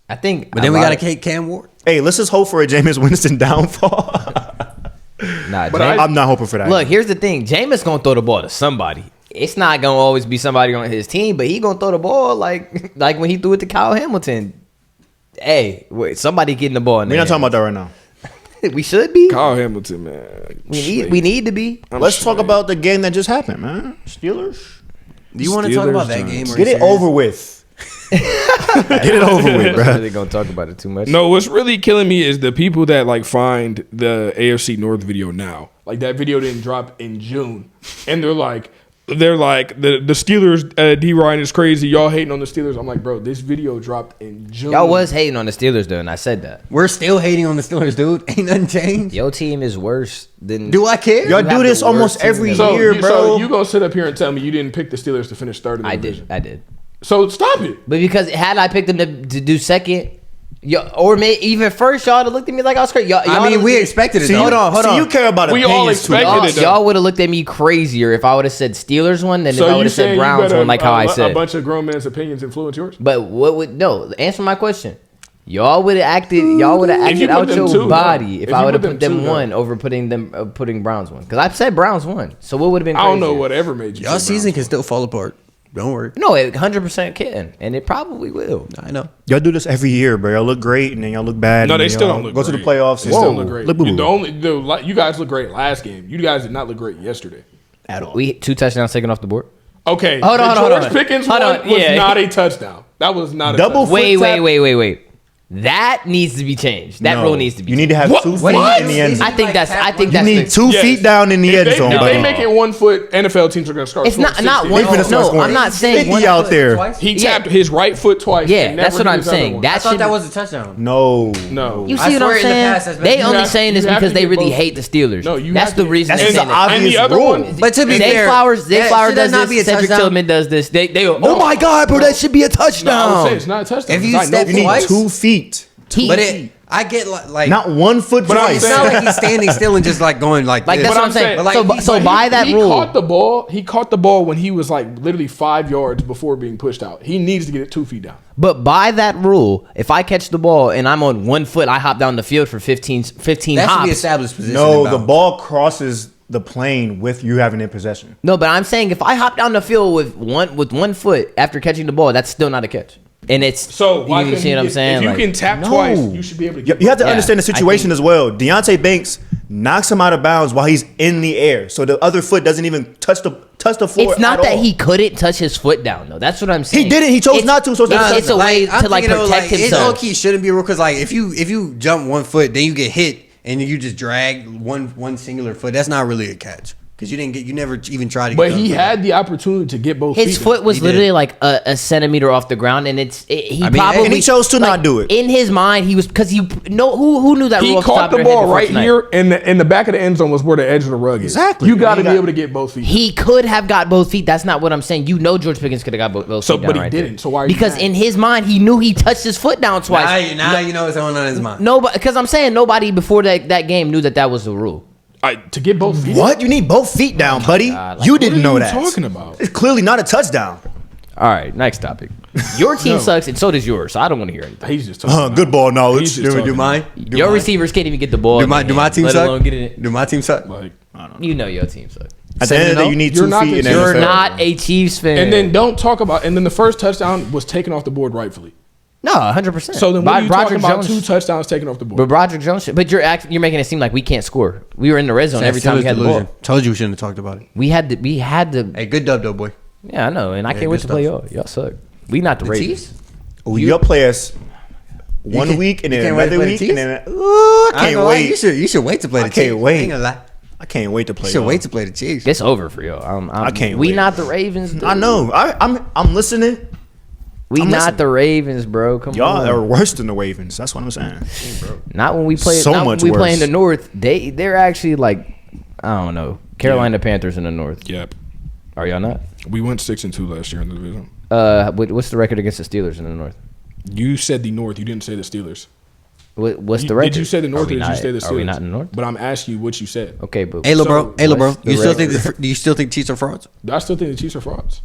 I think. But then we got to take Cam Ward. Hey, let's just hope for a Jameis Winston downfall. Nah, But Jameis- I'm not hoping for that. look, here's the thing. Jameis gonna throw the ball to somebody. It's not gonna always be somebody on his team, but he gonna throw the ball like when he threw it to Kyle Hamilton. Hey, wait, somebody getting the ball in We're there. not talking about that right now. We should be. Kyle Hamilton, man. We need to be. Let's talk about the game that just happened, man. Steelers. Do you want to talk Steelers, about that Giants. game? Or Get are you it serious? over with. Get it over with, I'm bro. really gonna talk about it too much. No, what's really killing me is the people that like find the AFC North video now. Like that video didn't drop in June, and they're like the Steelers. D Ryan is crazy. Y'all hating on the Steelers. I'm like, bro, this video dropped in June. Y'all was hating on the Steelers though, and I said that. We're still hating on the Steelers, dude. Ain't nothing changed. Your team is worse than. Do I care? Y'all You do have this the almost worst team every in the So year, you, bro. so you gonna sit up here and tell me you didn't pick the Steelers to finish third in the I division? did. I did. So stop it. But because had I picked them to do second, or even first, y'all would have looked at me like I was crazy. I mean, we expected it. See, though. hold on. you care about We all opinions too expected much. it, though. Y'all would have looked at me crazier if I would have said Steelers one than if I So would you have saying said you Browns better one, like how I a said. bunch of grown men's opinions influence yours? But what would answer my question? Y'all would have acted. Y'all would have If you acted put out them your two, body no. if If I you would have put put them them two, one no. over putting Browns one. Because I said Browns one. So what would have been? I don't know crazier? whatever made you. Y'all say season Browns. can still fall apart. Don't worry. No, it 100% can, and it probably will. I know. Y'all do this every year, bro. Y'all look great, and then y'all look bad. No, and they then still y'all don't look go great. to the playoffs. They and still look great. Look boo-boo. You guys look great last game. You guys did not look great yesterday. At all. We 2 touchdowns taken off the board. Okay, Hold on, the hold on, George Pickens hold one on, was yeah. not a touchdown. That was not a Double touchdown. Wait. That needs to be changed. That rule needs to be. You changed. need to have 2 feet in the end zone. I think that's. You need 2 feet down in the end zone. If they buddy. make it 1 foot, NFL teams are going to start. It's not 60. one. They finna start No, scoring. I'm not saying 50 out there. Twice? He tapped his right foot twice. Yeah, and that's never what did I'm his other saying. one. That I thought should. that was a touchdown. No. You I see what swear I'm in the saying? past that's been- They You only have- saying this you have because to they get really both. hate the Steelers. No, you That's have the to- reason. That's they're just saying an it. obvious And the other rule. one- But to be Zay fair, Flowers should does not be a this. Cedric touchdown? Tillman does this. They go, oh my god, bro, that should be a No, I would say touchdown. it's not a touchdown. If you It's not step You need twice? 2 feet. But I get like Not 1 foot But I'm twice. it's not like he's standing still and just like going like Like this. that's But what I'm I'm saying. saying- But like, So he- by that he rule, caught the ball. He caught the ball when he was like literally 5 yards before being pushed out. He needs to get it 2 feet down. but by that rule, if I catch the ball and I'm on 1 foot, I hop down the field for 15 that should be hops. established position. No, in the bounds. ball crosses the plane with you having it in possession. No, but I'm saying if I hop down the field with 1 foot after catching the ball, that's still not a catch. And it's So why you couldn't see he what I'm get- saying? If you Like, can tap No. twice, you should be able to get. You have to Yeah, understand the I situation think- as well. Deontay Banks knocks him out of bounds while he's in the air, so the other foot doesn't even touch the floor. it's not at that all. he couldn't touch his foot down though. That's what I'm saying. He didn't. He chose not to, so it's not it's a way I'm to like thinking of, protect It himself. low key shouldn't be a rule because like if you jump 1 foot, then you get hit and you just drag one singular foot. That's not really a catch because you never even tried to. But get he the had the opportunity to get both. His feet foot down. was He literally did. like a centimeter off the ground, and he mean, probably and he chose to not do it. In his mind, he was because who knew that He rule off the caught top the of their head ball before right tonight? here, in the back of the end zone was where the edge of the rug is. Exactly. You got to He be got- able to get both feet. He could have got both feet. That's not what I'm saying. You know George Pickens could have got both So, feet down but he right didn't. there. So why are you Because mad? in his mind, he knew he touched his foot down twice. Now you know what's going on in his mind. Nobody, because I'm saying nobody before that game knew that was the rule. To get both feet. What? You need both feet down, buddy. God, like, you What didn't are know you that. talking about? It's clearly not a touchdown. All right, next topic. Your team sucks, and so does yours. So I don't want to hear anything. He's just talking. Good ball knowledge. He's just Do talking. mine? Your receivers can't even get the ball. Do my team let suck? alone get it. Do my team suck? Like, You know your team sucks. At the end of the day, 7-0? you need You're 2 not feet the- in the You're NFL. not a Chiefs fan. and then don't talk about. And then the first touchdown was taken off the board rightfully. no, 100%. So then what are you talking about? Jones, 2 touchdowns taken off the board. But Broderick Jones, but you're making it seem like we can't score. We were in the red zone every time we had the ball. Told you we shouldn't have talked about it. We had to. Hey, good dub though, boy. Yeah, I know, and I can't wait good to play stuff. y'all. Y'all suck. We not the Ravens. Chiefs? Oh, you'll play us one can't- week and you then can't wait to another play the week Chiefs? and then I I ain't can't gonna lie, wait. You should wait to play the I Chiefs. can't wait. Ain't gonna lie. I can't wait to play. You should y'all. wait to play the Chiefs. It's over for y'all. I can't We wait. not the Ravens. Dude. I know. I'm listening. We I'm not listening. the Ravens, bro. Come Y'all on. are worse than the Ravens. That's what I'm saying. Not when we play. So not much when we play in worse. the North. They're actually like I don't know. Carolina Panthers in the North. Yep. Are y'all not? We went 6-2 last year in the division. What's the record against the Steelers in the North? You said the North. You didn't say the Steelers. What's the record? Did you say the North Are or we did you not- say the Steelers? Are we not in the North? But I'm asking you what you said. Okay, but Hey, bro. Hey, bro. what's the You still record? think do you still think Chiefs are frauds? I still think the Chiefs are frauds.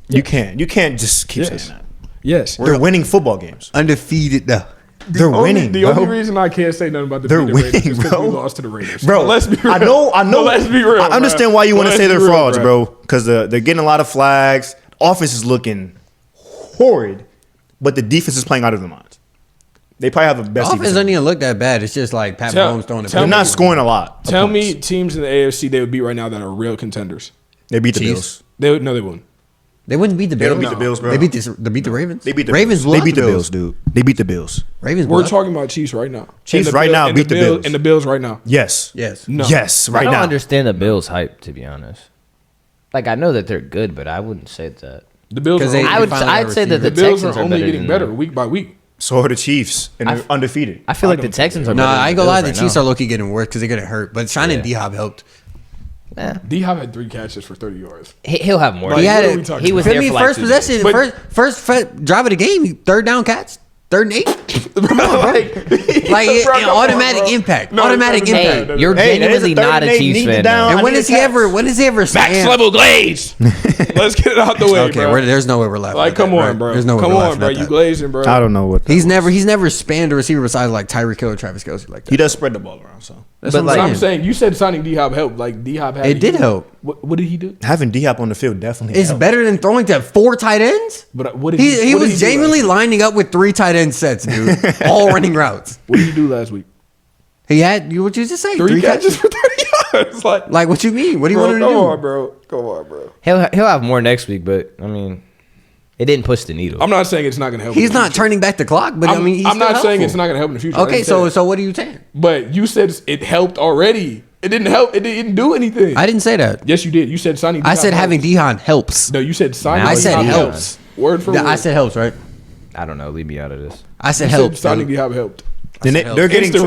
You can't just keep Yes. saying that. Yes. They're winning football games. Undefeated though. They're winning. The bro. only reason I can't say nothing about the They're Raiders is winning, because bro. we lost to the Raiders. Bro, But let's be real. I know. But let's be real. I understand bro. why you want to Let's say be they're real, frauds, bro. Because they're getting a lot of flags. Offense is looking horrid, but the defense is playing out of their minds. They probably have the best Offense defense. doesn't even look that bad. It's just like Pat Tell- Mahomes throwing it. tell They're me- not scoring a lot. of Tell points. me teams in the AFC they would beat right now that are real contenders. They beat the Chiefs. Bills. They wouldn't. They wouldn't beat the They Bills. don't beat the Bills, bro. They beat the Ravens. They beat the Ravens. Bills. They beat the Bills, dude. They beat the Bills. Ravens. We're blew talking about Chiefs right now. Chiefs And the right Bill- now and beat the Bills. And the Bills right now. Yes. Yes. No. Yes. I Right don't now. understand the Bills' hype, to be honest. Like I know that they're good, but I wouldn't say that. The Bills. 'Cause Are they- only, I'd finally say got that the the Bills Texans are are only better getting than better them. week by week. So are the Chiefs, and they're undefeated. I feel like the don't Texans are. No, better I than ain't gonna lie. Bills The right Chiefs now. are low key getting worse because they're getting hurt. But signing Yeah. D-Hop helped. Yeah. D-Hop had 3 catches for 30 yards. He'll have more. Like, He had what are we it. talking He was about? there I mean, for like first 2 possession, But- first drive of the game, third down catch, 3rd and 8. Come on, Like automatic impact. Automatic no, impact. no, no, You're no. Hey, that is a genuinely third not and a 8, Chiefs need fan. it down. though. And I when need has a he catch. ever? When has he ever? Max spammed- level glaze. Let's get it out the way, Okay, bro. there's no way we're laughing. Like, at come that, on, right? bro. There's no way Come we're on, laughing bro. at You that. glazing, bro. I don't know what. He's never spanned a receiver besides like Tyreek Hill or Travis Kelce like that. He does spread the ball around. So That's But what But I'm I'm saying. saying, you said signing D-Hop helped. Like, D-Hop had. It did help. What did he do? having D-Hop on the field definitely. It's helps. better than throwing to 4 tight ends. But what did He what did was do genuinely last lining up with 3 tight end sets, dude, all running routes. week? What did he do last week? He had what you just say? 3 catches for 30 yards. Like what you mean? What do you bro, want him to come do? on, bro. Come on, bro. He'll have more next week, but I mean, It didn't push the needle. I'm not saying it's not going to help. He's not turning back the clock, but I mean, he's I'm not still saying helpful. it's not going to help in the future. Okay, so what are you saying? But you said it helped already. It didn't help. It didn't do anything. I didn't say that. Yes, you did. You said signing. I said having helps. Dion helps. No, you said signing. I said D-Hop helps. Word for word. I said helps, right? I don't know. Leave me out of this. I said You said helps. signing bro. D-Hop helped. Then they're getting Instant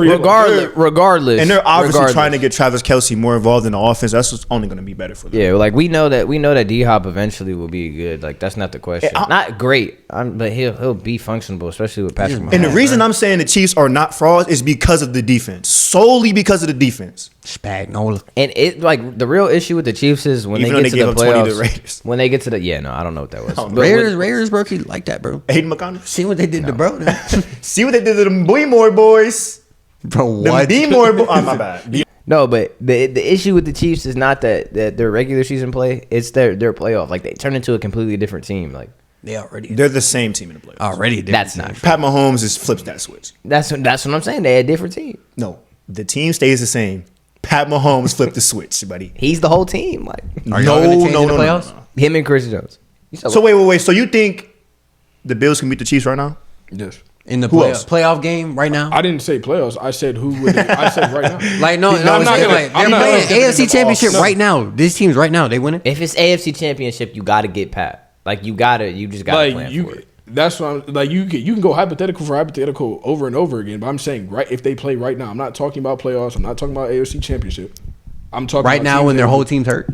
Regardless, and they're obviously regardless. trying to get Travis Kelce more involved in the offense. That's what's only going to be better for them. Yeah, like we know that D-Hop eventually will be good. Like that's not the question. Not great, but he'll be functional, especially with Patrick Mahomes. And the reason I'm saying the Chiefs are not frauds is because of the defense, solely because of the defense. Spagnola. And it like the real issue with the Chiefs is when Even they though get to they the gave up 20 to playoffs. the Raiders. When they get to the I don't know what that was. But Raiders, rookie like that, bro. Hayden McConnell. See what they did to bro. See what they did to them Boymore boys. Bro, Them what? B-more boys. Oh, my bad. No, but the issue with the Chiefs is not that their regular season play. It's their playoff. Like they turn into a completely different team. Like They're the same team in the playoffs. already. that's not true. Pat Mahomes just flips that switch. That's what I'm saying. They're a different team. No, the team stays the same. Pat Mahomes flipped the switch, buddy. He's the whole team. Like Are y'all gonna change in the no. playoffs? him and Chris Jones. So wait. So you think the Bills can beat the Chiefs right now? Yes. In the Who else? playoff game right now? I didn't say playoffs. I said who would. I said right now. Like no, I'm not gonna- like, I'm they're not playing gonna AFC give them Championship off. right now. These teams right now, they winning. If it's AFC Championship, you got to get Pat. Like you just got to plan Like for it. that's what I'm like. You can go hypothetical for hypothetical over and over again. But I'm saying right if they play right now. I'm not talking about playoffs. I'm not talking about AFC Championship. I'm talking Right about now teams when their that- whole team's hurt.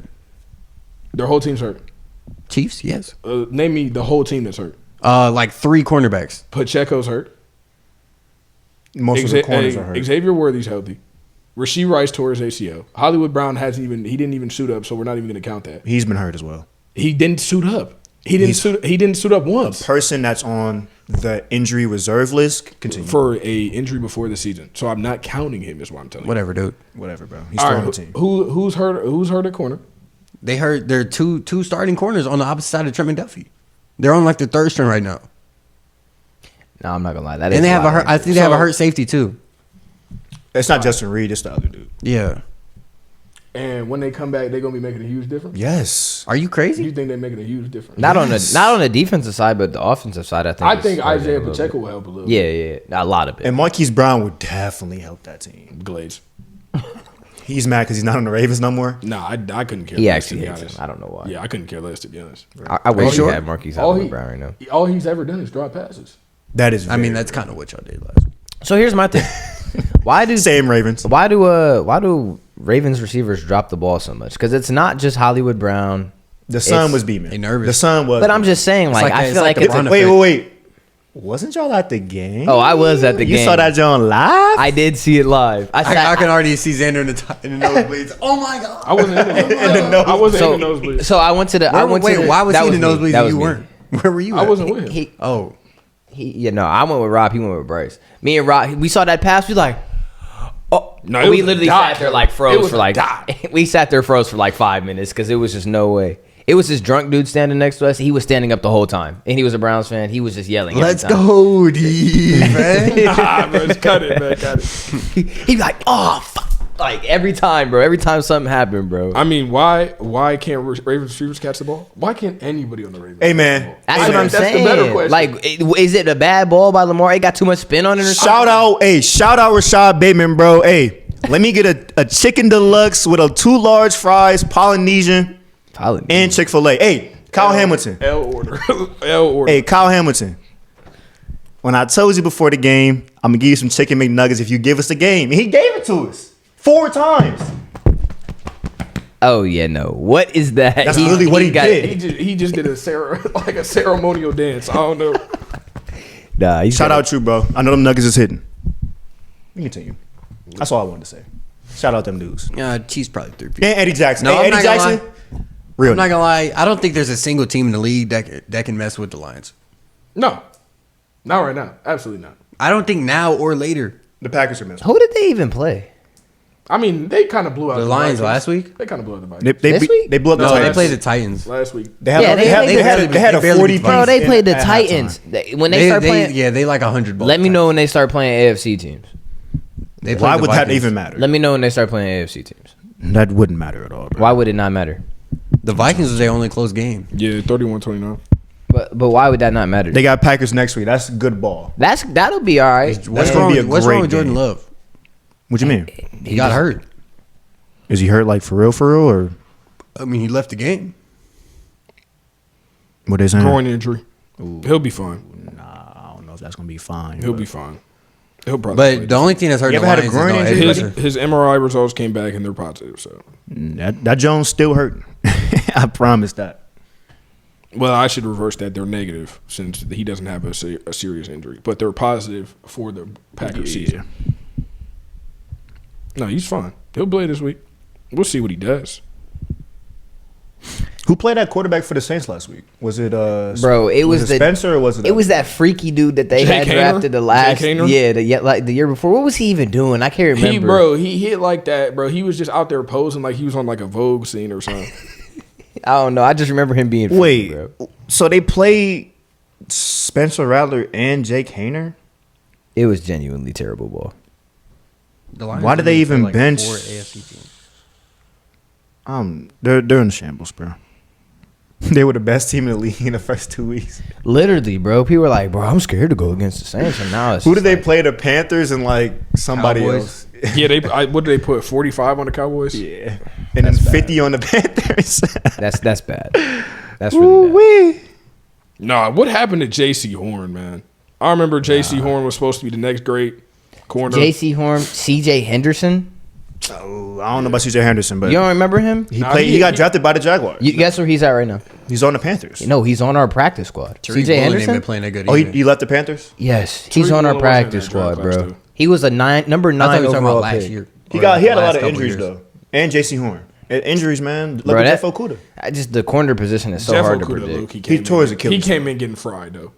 their whole team's hurt. Chiefs, yes. Name me the whole team that's hurt. Like 3 cornerbacks. Pacheco's hurt. Most of the corners are hurt. Xavier Worthy's healthy. Rasheed Rice tore his ACL. Hollywood Brown didn't even suit up, so we're not even going to count that. He's been hurt as well. He didn't suit up. He didn't suit up once Person that's on the injury reserve list. Continue. for a injury before the season. So I'm not counting him. Is what I'm telling you. Whatever, dude. Whatever, bro. He's All still right, on the team. who's hurt? Who's hurt at corner? They hurt their two starting corners on the opposite side of Trent McDuffie. They're on like the 3rd string right now. No, I'm not gonna lie. That And is they have a lot. hurt. I think they have a hurt safety too. It's not Justin Reed. It's the other dude. Yeah. And when they come back, they're gonna be making a huge difference. Yes. Are you You crazy? think they're making a huge difference? Not on the defensive side, but the offensive side. I think. I is think hurting a Isaiah little Pacheco bit. will help a little. Yeah, a lot of it. And Marquise Brown would definitely help that team. Glaze. He's mad because he's not on the Ravens no more. Nah, I couldn't care. He less, actually to be hates honest. him. I don't know why. Yeah, I couldn't care less to be honest. I wish sure? he had Marquise All Hollywood Brown right now. All he's ever done is drop passes. That is. I mean, very that's kind of what y'all did last week. So here's my thing. Why do same Ravens. why do Ravens receivers drop the ball so much? Because it's not just Hollywood Brown. The sun It's- was beaming. They nervous. The sun was. But I'm just saying, like, like I it's feel like like the it's, Brown- wait. Wasn't y'all at the game? Oh, I was at the You game. saw that John live? I did see it live. I can already see Xander in the nosebleeds. Oh my god! I wasn't in the I wasn't in the nosebleed. So I went to the. I went to the, why was that he in the me. nosebleeds That and was you me. weren't? Where were you? I at? wasn't with him. He, Oh, I went with Rob. He went with Bryce. Me and Rob, we saw that pass. We like, oh No, it we was a literally dot, sat there though. like It froze was for a like. dot. We sat there froze for like 5 minutes because it was just no way. It was this drunk dude standing next to us. He was standing up the whole time, and he was a Browns fan. He was just yelling. every let's time. go, D, man. Nah, bro, just cut it, man. Cut it. He'd be like, oh, fuck. Like every time, bro. Every time something happened, bro. I mean, why can't Ravens receivers catch the ball? Why can't anybody on the Ravens? Hey, man. That's I what think I'm that's the saying. better question. Like, is it a bad ball by Lamar? It got too much spin on it or something? Shout out Rashad Bateman, bro. Hey, let me get a chicken deluxe with 2 large fries, Polynesian, and Chick-fil-A. Hey, Kyle Hamilton. L order. L order. Hey, Kyle Hamilton. When I told you before the game, I'm going to give you some chicken McNuggets if you give us the game. And he gave it to us 4 times. Oh yeah, no. What is that? That's literally what he did. He just did a ceremonial dance. I don't know. Nah, Shout out you, bro. I know them Nuggets is hidden. You continue. That's all I wanted to say. Shout out them dudes. Chiefs probably 3 And Eddie Jackson. No, hey, I'm Eddie not gonna Jackson. Real. I'm not gonna lie. I don't think there's a single team in the league that can mess with the Lions. No, not right now. Absolutely not. I don't think now or later. The Packers are messing. Who did they even play? I mean, they kind of blew out The the Lions Vikings. last week? They kind of blew out the They, Vikings. they, This beat- week? they blew up the No, Titans. they played the Titans. Last week. They had, Yeah, they had, they they had, a, they had a barely 40 beat piece Bro, they played the at Titans. halftime. When they start playing, they like 100 balls. let me know when they start playing AFC teams. They played Why the would that Vikings. even matter? Let me know when they start playing AFC teams. That wouldn't matter at all, bro. Why would it not matter? The Vikings was their only close game. Yeah, 31-29. But But why would that not matter? They got Packers next week. That's good ball. That'll be all right. That's gonna be a What's great wrong with Jordan game. Love? What you mean? He got hurt. Is he hurt like for real, or I mean, he left the game. what they saying? Groin injury. He'll be fine. Nah, I don't know if that's gonna be fine. He'll be fine. He'll probably. play But the only thing that's hurt You the ever had a Lions is groin no injury? edge his rusher. his MRI results came back and they're positive. So, that Jones still hurt. I promise that. well, I should reverse that. They're negative since he doesn't have a serious injury, but they're positive for the Packers season. No, he's fine. He'll play this week. We'll see what he does. Who played that quarterback for the Saints last week? Was it Bro, it was the Spencer or was it? It was that freaky dude that they Jake had Haener? drafted the last Jake Haener? like the year before. What was he even doing? I can't remember. He hit like that, bro. He was just out there posing like he was on like a Vogue scene or something. I don't know. I just remember him being freaky, Wait, bro. so they played Spencer Rattler and Jake Haener? It was genuinely terrible ball. The Lions Why did they play even like bench- 4 AFC teams. They're in shambles, bro. They were the best team in the league in the first 2 weeks. Literally, bro. People were like, bro, I'm scared to go against the Saints. And now it's Who just did they like, play? The Panthers and like somebody Cowboys. else. Yeah, what did they put? 45 on the Cowboys. Yeah, and then 50 on the Panthers. That's bad. That's really bad. Woo-wee. Nah, what happened to J.C. Horn, man? I remember J.C. Horn was supposed to be the next great corner. J.C. Horn, C.J. Henderson. Oh, I don't know about C.J. Henderson, but You don't remember him? he played. He got drafted by the Jaguars. You guess where he's at right now? He's on the Panthers. No, he's on our practice squad. Tariq C.J. Woolen ain't Henderson? been playing that good Oh, either. he left the Panthers. Yes, he's Tariq on our Woolen wasn't in practice that draft squad, class, bro. too. He was a number I thought 9 you were talking overall about last pick. year. He Or had a the lot last of couple injuries years. though, and J.C. Horn. Injuries, man. Look Bro, at that- Jeff Okudah. I just the corner position is so Jeff hard to Okudah, predict. Luke, He came tore his in- Achilles. He came in getting fried though.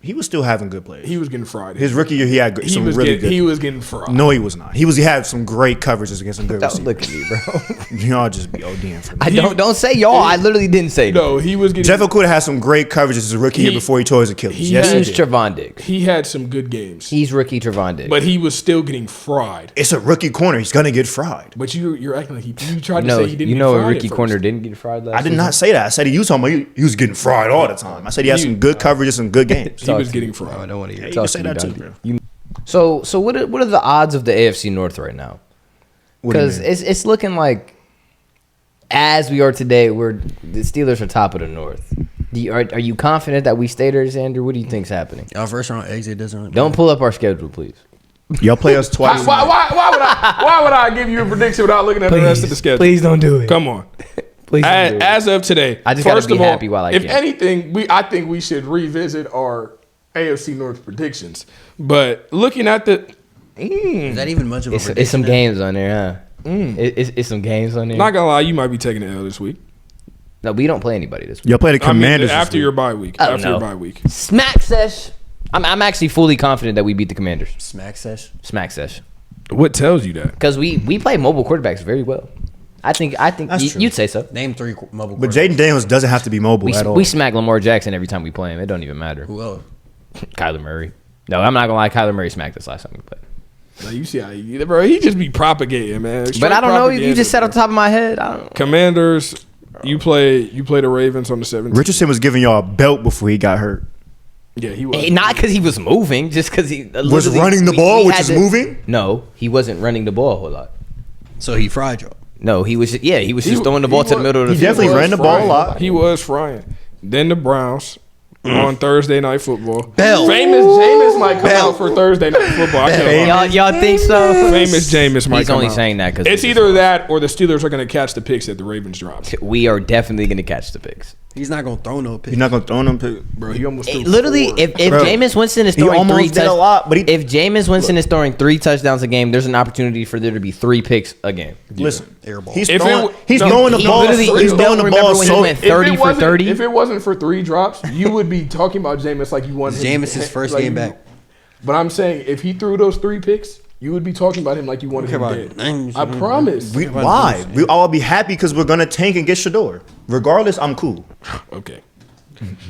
He was still having good plays. He was getting fried. His rookie year, he had he some was really getting, good. he was getting fried. No, he was not. He had some great coverages against some good Don't receivers. look at me, bro. Y'all just be ODing for me. I don't say y'all. I literally didn't say that. No, he was getting. Jeff Okudah had some great coverages his rookie year He- before he tore his Achilles. he Yes, he had- He's did. Trevon Diggs. He had some good games, He's rookie Trevon Diggs. but he was still getting fried. It's a rookie corner. He's gonna get fried. But you're acting like you tried to no, say he didn't. you get know a fried rookie at corner first. didn't get fried last I did season? not say that. I said he was talking about he was getting fried all the time. I said he had some good coverages and good games. He was Talk to getting me. Oh, I fried. don't want to hear Yeah, it. you can Talk say to me, that too, Dondi. bro. So what are the odds of the AFC North right now? What do you Because mean? it's looking like, as we are today, the Steelers are top of the North. Are you confident that we stay there, Xander? What do you think's happening? Our first round exit doesn't really Don't pull up our schedule, please. Y'all play us twice. Why would I give you a prediction without looking at the rest of the schedule? Please don't do it. Come on. Please don't do it. As of today, I just gotta first be of all, happy while I if can. anything, I think we should revisit our AFC North predictions. But looking at the, Is that even much of a prediction? It's some games on there, huh? It's some games on there. not gonna lie, you might be taking the L this week. No, we don't play anybody this week. Y'all play the Commanders this after week. your bye week. Oh, After no. your bye week. Smack sesh. I'm actually fully confident that we beat the Commanders. Smack sesh. Smack sesh. What tells you that? Because we play mobile quarterbacks very well. I think That's true. you'd say so. Name 3 mobile. But quarterbacks. Jaden Daniels doesn't have to be mobile at all. We smack Lamar Jackson every time we play him. It don't even matter. Who else? Kyler Murray. No, I'm not gonna lie. Kyler Murray smacked us last time we played. Like, you see how bro, he just be propagating, man. But Straight I don't know. You propaganda, just said bro. off the top of my head. I don't. Commanders. You play the Ravens on the 17th. Richardson was giving y'all a belt before he got hurt. Yeah, he was. Not because he was moving, just because he Was literally- running the we ball, which had is to- moving? No, he wasn't running the ball a whole lot. So he fried y'all. No, he was. Yeah, he was just throwing the ball to the middle of the he field. definitely was ran the ball a frying. lot. He was frying. Then the Browns on Thursday Night Football. Bell. Famous Jameis might come out for Thursday Night Football. I can't lie. Y'all think so? Famous Jameis might He's come only out. saying that because It's either that or the Steelers are going to catch the picks that the Ravens dropped. we are definitely going to catch the picks. He's not gonna throw no pick. He's not gonna throw them. Pick. Bro, he almost threw Literally, 4. if Bro, Jameis Winston is he throwing almost 3 did a lot, but he- if Jameis Winston is throwing 3 touchdowns a game, there's an opportunity for there to be 3 picks a game. Listen, Airball. he's If throwing. it- He's no, throwing the he ball. literally- He's you throwing don't the remember ball when he so. went 30 for 30? If it wasn't for 3 drops, you would be talking about Jameis like you wanted him. Jameis' first like game you- back. But I'm saying if he threw those 3 picks, you would be talking about him like you wanted him about dead. names. I promise. Why? We all be happy because we're gonna tank and get Shador. Regardless, I'm cool. Okay.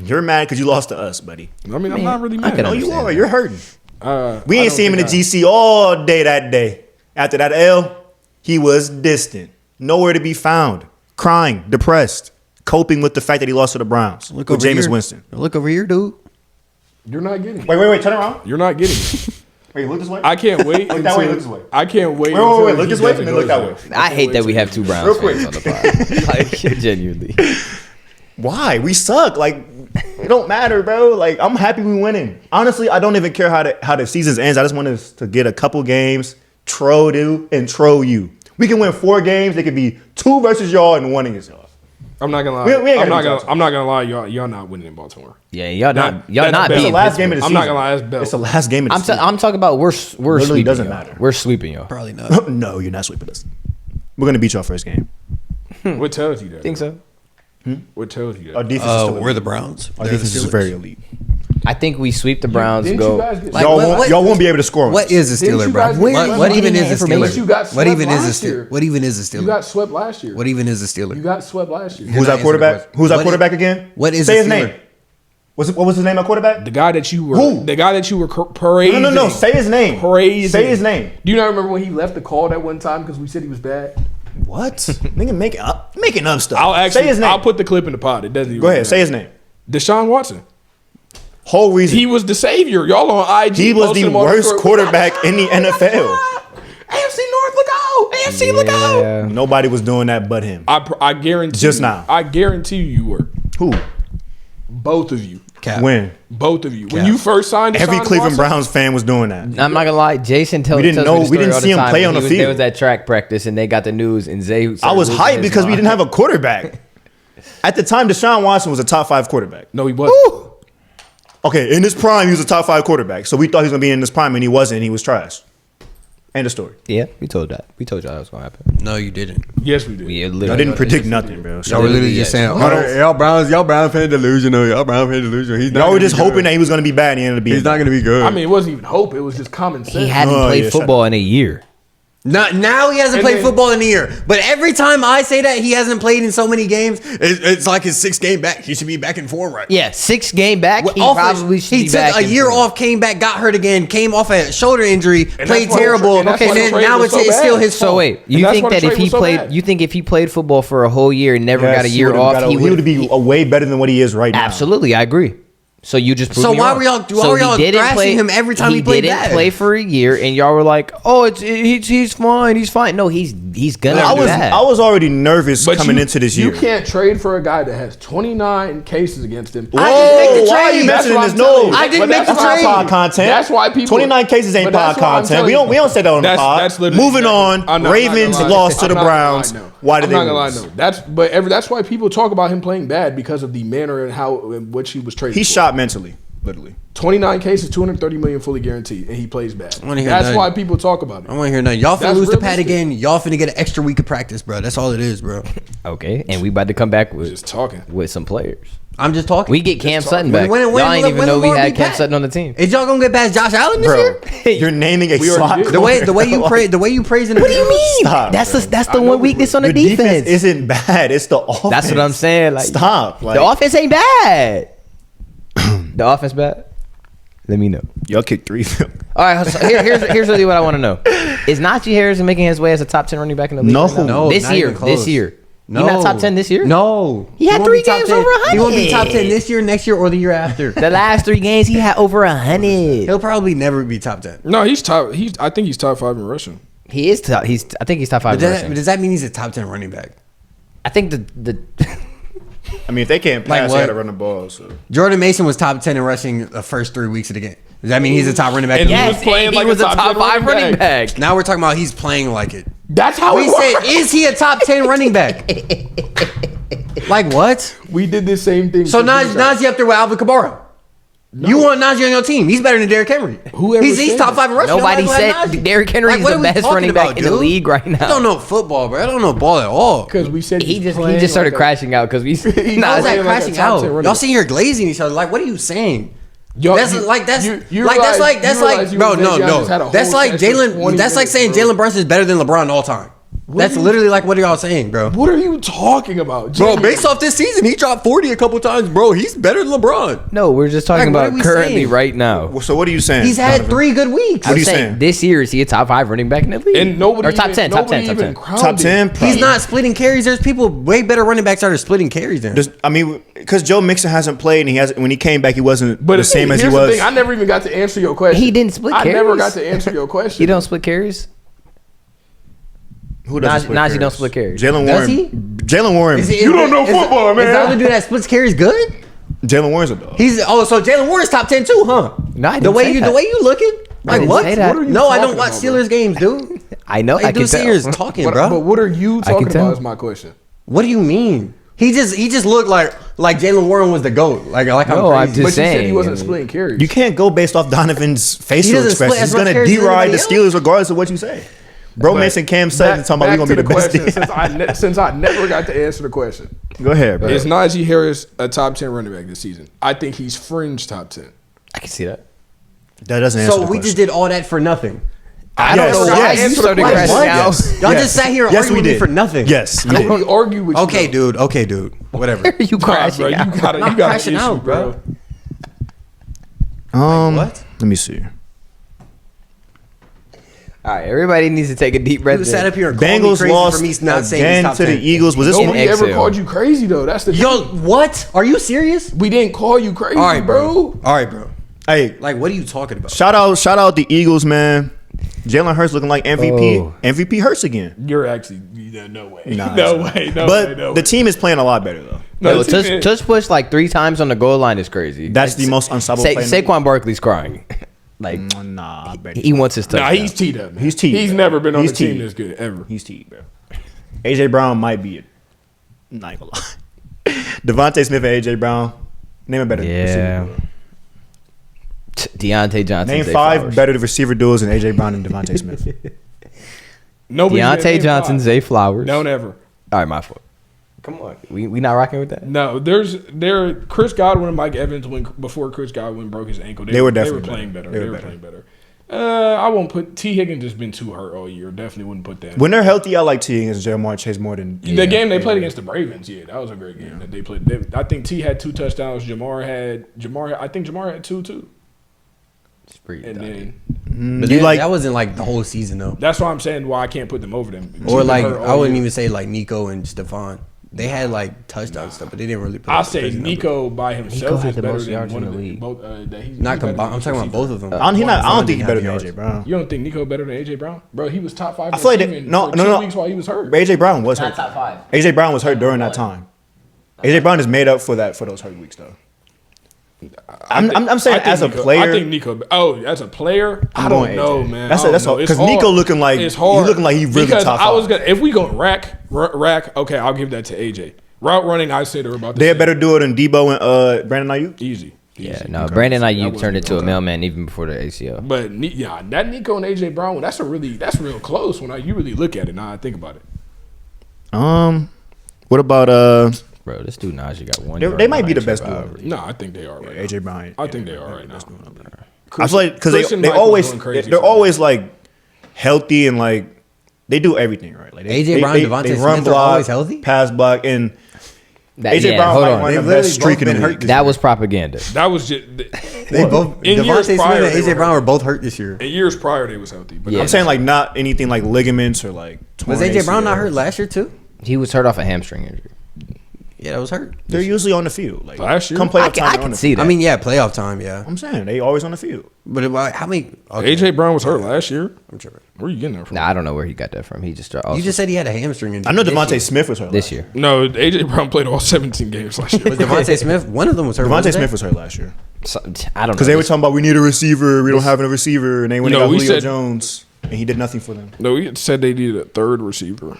You're mad because you lost to us, buddy. I mean, I'm not really I mad. can No, you understand are. that. You're hurting. We I ain't don't seen him in the think GC all day that day. After that L, he was distant, nowhere to be found, crying, depressed, coping with the fact that he lost to the Browns with Jameis Winston. Look over here, dude. You're not getting it. Wait, turn around. You're not getting it. Wait, look this way. I can't wait. Look that way, look this way. I can't wait. Wait, look this way and then look that way. I hate that we have two Browns fans on the pod. Like, genuinely. Why? We suck. Like, it don't matter, bro. Like, I'm happy we winning. Honestly, I don't even care how the season ends. I just want us to get a couple games, troll you and troll you. We can win 4 games. They could be 2 versus y'all and 1 against y'all. I'm not gonna lie. I'm not gonna lie. Y'all not winning in Baltimore. Yeah, y'all not It's the beating last game of the season. I'm not gonna lie. That's Bell. It's the last game of the season. I'm talking about we're sweeping. doesn't y'all. matter. We're sweeping y'all. Probably not. No, you're not sweeping us. We're gonna beat y'all first game. What tells you that? Think so? What tells you Our that? defense is still We're elite. the Browns. Our They're the defense is Steelers. very elite. I think we sweep the Browns. Didn't Go. you guys get Like, Y'all won't be able to score on What us. is a Didn't Steeler, you bro? guys- What Where even you is a getting Steeler? But you got What swept even is a last year. Steeler? What even is a You Steeler? got swept last year. What even is a Steeler? You got swept last year. Who's not our quarterback? answering the Who's our question. quarterback again? What is Say a his Steeler? name. What was his name? Our quarterback? The guy that you were. Who? The guy that you were praising. No. Say his name. Praising. Say his name. Do you not remember when he left the call that one time because we said he was bad? What? Nigga making up stuff. I'll actually. Say his name. I'll put the clip in the pod. It doesn't even Go ahead. matter. Say his name. Deshaun Watson. Whole reason. He was the savior. Y'all on IG. He was posting the him on worst story. quarterback in the NFL. AFC North, look out! AFC, look out! Yeah. Nobody was doing that but him. I guarantee. Just you, now. I guarantee you were. Who? Both of you. Cap. When? Both of you. When you first signed Deshaun Every Cleveland Watson, Browns fan was doing that. I'm not gonna lie. Jason tells We didn't tells know- me the we story didn't all see the him time play when on the There field. was that track practice, and they got the news, and Zay. I was started hyped losing his because we mind. didn't have a quarterback. At the time, Deshaun Watson was a top 5 quarterback. No, he wasn't. Okay, in his prime, he was a top 5 quarterback. So we thought he was going to be in his prime, and he wasn't. He was trash. End of story. Yeah, we told that. We told y'all that was gonna happen. No, you didn't. Yes, we did. We I literally didn't predict nothing, bro. Y'all were literally just saying, y'all Browns fan delusional. Y'all Browns fan delusional. He's Y'all were just hoping that he was going to be bad, and he ended up being bad. going to be good. I mean, it wasn't even hope. It was just common sense. He hadn't Oh, played yeah, shut football in a year. Now he hasn't And played then- football in a year. But every time I say that he hasn't played in so many games, it's like his 6th game back. He should be back in form right. Yeah, 6 game back. He Off probably should he be took back a in year form. off, came back, got hurt again, came off a shoulder injury, And played that's why terrible. the- and that's Okay, why the then trade now was it's so still bad. his fault. So wait, you that's think why the that if trade he was so played, bad. you think if he played football for a whole year and never Yes, got a year off, he would would be way better than what he is right now. Absolutely, I agree. So you just proved So me why wrong. were y'all- why So were he y'all didn't thrashing him every time he played didn't bad? play for a year, and y'all were like, "Oh, he's fine, he's fine." No, he's gonna I do that. was already nervous But coming you- into this year. You can't trade for a guy that has 29 cases against him. I didn't make the why are you trade. That's mentioning what this? I'm No, telling you. I didn't But make the that's why- trade. pod content. That's why people. 29 cases ain't but that's pod why I'm content. telling We you. don't say that on the That's- pod. that's literally Moving exactly- on. I'm not Ravens gonna lie. lost to I'm the not gonna lie, Browns. no. Why did I'm they not gonna lie, lose? no. That's why people talk about him playing bad because of the manner and how in which he was traded. He's for. shot mentally, literally. 29 cases, 230 million fully guaranteed, and he plays bad. wanna hear That's that. why people talk about I it. want to hear nothing. Y'all finna That's lose the pad realistic. again. Y'all finna get an extra week of practice, bro. That's all it is, bro. Okay, and we about to come back with Just talking. some players. I'm just talking. We get Cam Sutton back. When Y'all ain't even know we Lamar had be Cam back? Sutton on the team. Is y'all gonna get past Josh Allen this Bro, year? you're naming a We already slot. did. The way you praising What do you mean? Stop, that's bro. that's I the know one we weakness would. on the Your defense. isn't bad. It's the offense. That's what I'm saying. Like, Stop. Like, the offense ain't bad. The offense bad. Let me know. y'all kicked 3. All right, so here's really what I want to know. Is Najee Harris making his way as a top 10 running back in the league? No. right now? No, this not year. even close. This year. No. He not top 10 this year? No. He had won't 3 be top games 10. over 100. He won't be top 10 this year, next year, or the year after. The last 3 games, he had over 100. He'll probably never be top 10. No, he's top. I think he's top 5 in rushing. He is top. I think he's top 5 But in rushing. does that mean he's a top 10 running back? I think the I mean, if they can't Like pass, what? they got to run the ball. So. Jordan Mason was top 10 in rushing the first 3 weeks of the game. Does that mean he's a top running back? And yes, was playing he like a was a top top 10 5 running running back. Now we're talking about he's playing like it. That's how We it said, works. is he a top 10 running back? Like what? We did the same thing. So for defense. Najee up there with Alvin Kamara. You want Najee on your team? He's better than Derrick Henry. Whoever he's said top that? 5 in rushing. Nobody Nobody said like Najee. Derrick Henry is what the are we best talking running back in the dude? league right I now. don't know football, bro. I don't know ball at all. Because we said He he's just started like crashing out because we. He Nah, knows How's that- that like a crashing top out? 10 running Y'all back. sitting here glazing each other. Like, what are you saying? Yo, That's you- like that's you- you like realize- that's you like realize you bro and no Zavion just had a that's whole like session of Jalen 20 that's like minutes, saying bro. Jalen Brunson is better than LeBron all time. That's literally like what are y'all saying, bro? What are you talking about, Bro, Jimmy? based off this season, he dropped 40 a couple times, bro. He's better than LeBron. No, we're just talking Like, what are about we currently saying? right now. So what are you saying? He's had Donovan? 3 good weeks. What are I'm you saying saying? this year is he a top 5 running back in the league? And nobody or top even, 10, top 10, nobody top even 10. crowned Top it. 10. He's probably. not splitting carries. There's people way better running backs that are splitting carries than him. I mean, because Joe Mixon hasn't played, and he has when he came back, he wasn't But the same as he here's the was. thing, I never even got to answer your question. He didn't split I never carries? got to answer your question. He don't split carries? Who doesn't Najee don't split carries. Jalen Does Warren. he? Jalen Warren. You don't know football, man. Is the other dude that splits carries good? Jalen Warren's a dog. So Jalen Warren's top 10 too, huh? No, I the didn't way say you that. the way you looking? Like didn't what? say that. What are you No, I talking don't watch about, bro? Steelers games, dude. I know. I Like can dude, sit tell. here is talking, But bro. what are you I can talking tell. about is my question. What do you mean? He just looked like Jalen Warren was the GOAT. Like No, I'm I'm crazy. just But you said he saying, wasn't I mean, splitting carries. You can't go based off Donovan's facial doesn't split expressions. as He's much gonna carries as deride the anybody Steelers regardless of what you say. Bro But mentioned Cam Sutton talking about we gonna be the best team. Since I never got to answer the question. Go ahead, bro. Is Najee Harris a top 10 running back this season? I think he's fringe top 10. I can see that. That doesn't answer So the we question. just did all that for nothing. I Yes, don't know why yes. you started What? crashing What? out. Yes. Y'all Yes. just sat here and Yes, argued we with me did. for nothing. Yes, we I did. don't argue with Okay, you. dude. Okay, dude. Whatever. You Nah, crashing bro, you out. got not an crashing issue, out, bro. What? Let me see. All right, everybody needs to take a deep breath. You sat up here and called me Bengals crazy lost for me not saying he's again top to 10. the Eagles. Was this Nobody In ever Excel. called you crazy though. That's the Yo, thing. what? Are you serious? We didn't call you crazy, All right, bro. bro. All right, bro. Hey, Like, what are you talking about? shout out the Eagles, man. Jalen Hurts looking like MVP. Oh. MVP Hurts again. You're actually no way. Nah, no it's way. No but way. No the way. team is playing a lot better though. No, Yo, the team- touch push like 3 times on the goal line is crazy. That's the most unstoppable play in the league. Saquon Barkley's crying. Like Nah, I bet he wants his touchdown. Nah, he's teed up. Man. He's teed, He's bro. never been on He's a team teed. this good ever. He's teed, bro. AJ Brown might be it. Not gonna lie. Devontae Smith and AJ Brown. Name a better Yeah. receiver. Deontay Johnson. Name Zay 5 Flowers. better receiver duels than AJ Brown and Devontae Smith. Nobody's gonna Deontay name Johnson, 5. Zay Flowers. Don't ever. All right, my fault. Come on, we not rocking with that. No, there. Chris Godwin and Mike Evans before Chris Godwin broke his ankle. They were definitely playing better. better. They were playing better. I won't put T Higgins has been too hurt all year. Definitely wouldn't put that. When they're healthy, I like T against Jamar Chase more than The game they played against the Ravens, yeah, that was a great game that they played. I think T had 2 touchdowns. I think Jamar had 2 too. It's pretty And done. then But You that, like- that wasn't like the whole season though. that's why I'm saying why I can't put them over them. Or T like been hurt I all wouldn't year. even say like Nico and Stephon. They had like touchdown stuff, but they didn't really. Put I'll up say crazy numbers. Nico by himself had is the better most than yards one in of the the league. both. He's Not better than combined. I'm talking about both of them. I don't think he's better than Have AJ yards. Brown. You don't think Nico better than AJ Brown, bro? He was top 5. I feel like receiving no, for no, 2 no. weeks while he was hurt. AJ Brown was Not hurt. top 5. AJ Brown was hurt during that time. AJ Brown is made up for those hurt weeks though. I'm saying I think as a Nico- player. I think Nico. Oh, as a player, I going don't know, AJ. man. That's I don't that's know. all. It's Because Nico hard. looking like It's hard. he looking like he really because top I was 5. gonna if we go rack. Okay, I'll give that to AJ. Route running, I say they're about. The They had same. better do it than Debo and Brandon Ayuk. Easy. Yeah, Easy. no. Brandon That Ayuk wasn't turned into a okay. mailman even before the ACL. But yeah, that Nico and AJ Brown one, that's real close when you really look at it. Now I think about it. What about Bro, this dude Najee got 1 They yard might be the behind best Trevor duo. Aubrey. No, I think they are right now. AJ Brown? I think they are right now. I feel like because Christian they Michael's always going crazy they're for me. always like healthy and like they do everything right. Like AJ Brown, Devontae Smith are always healthy? pass block, and AJ Brown hold might on. run They've the literally best streak both in the been hurt league. this That was propaganda. That was just They both in years Devontae Smith prior, and they AJ were Brown hurt. were both hurt this year. in years prior they was healthy. But Yeah. I'm saying like not anything like ligaments or like. Was torn AJ Brown not ACLs. hurt last year too? He was hurt off a hamstring injury. Yeah, that was hurt. They're usually on the field. Like Last year? come I playoff can, time. I they're on can the see field. that. I mean, yeah, playoff time, yeah. I'm saying they always on the field. But how many? Okay, AJ Brown was hurt last year. I'm tripping. Where are you getting that from? Nah, I don't know where he got that from. He just also, You just said he had a hamstring injury. I know this Devontae year. Smith was hurt this last year. No, AJ Brown played all 17 games last year. Was Devontae Smith? One of them was hurt. Devontae wasn't Smith it? was hurt last year So, I don't know. because they were talking about we need a receiver. We don't have a receiver, and they went No, and got we Julio said- Jones, and he did nothing for them. No, we said they needed a third receiver.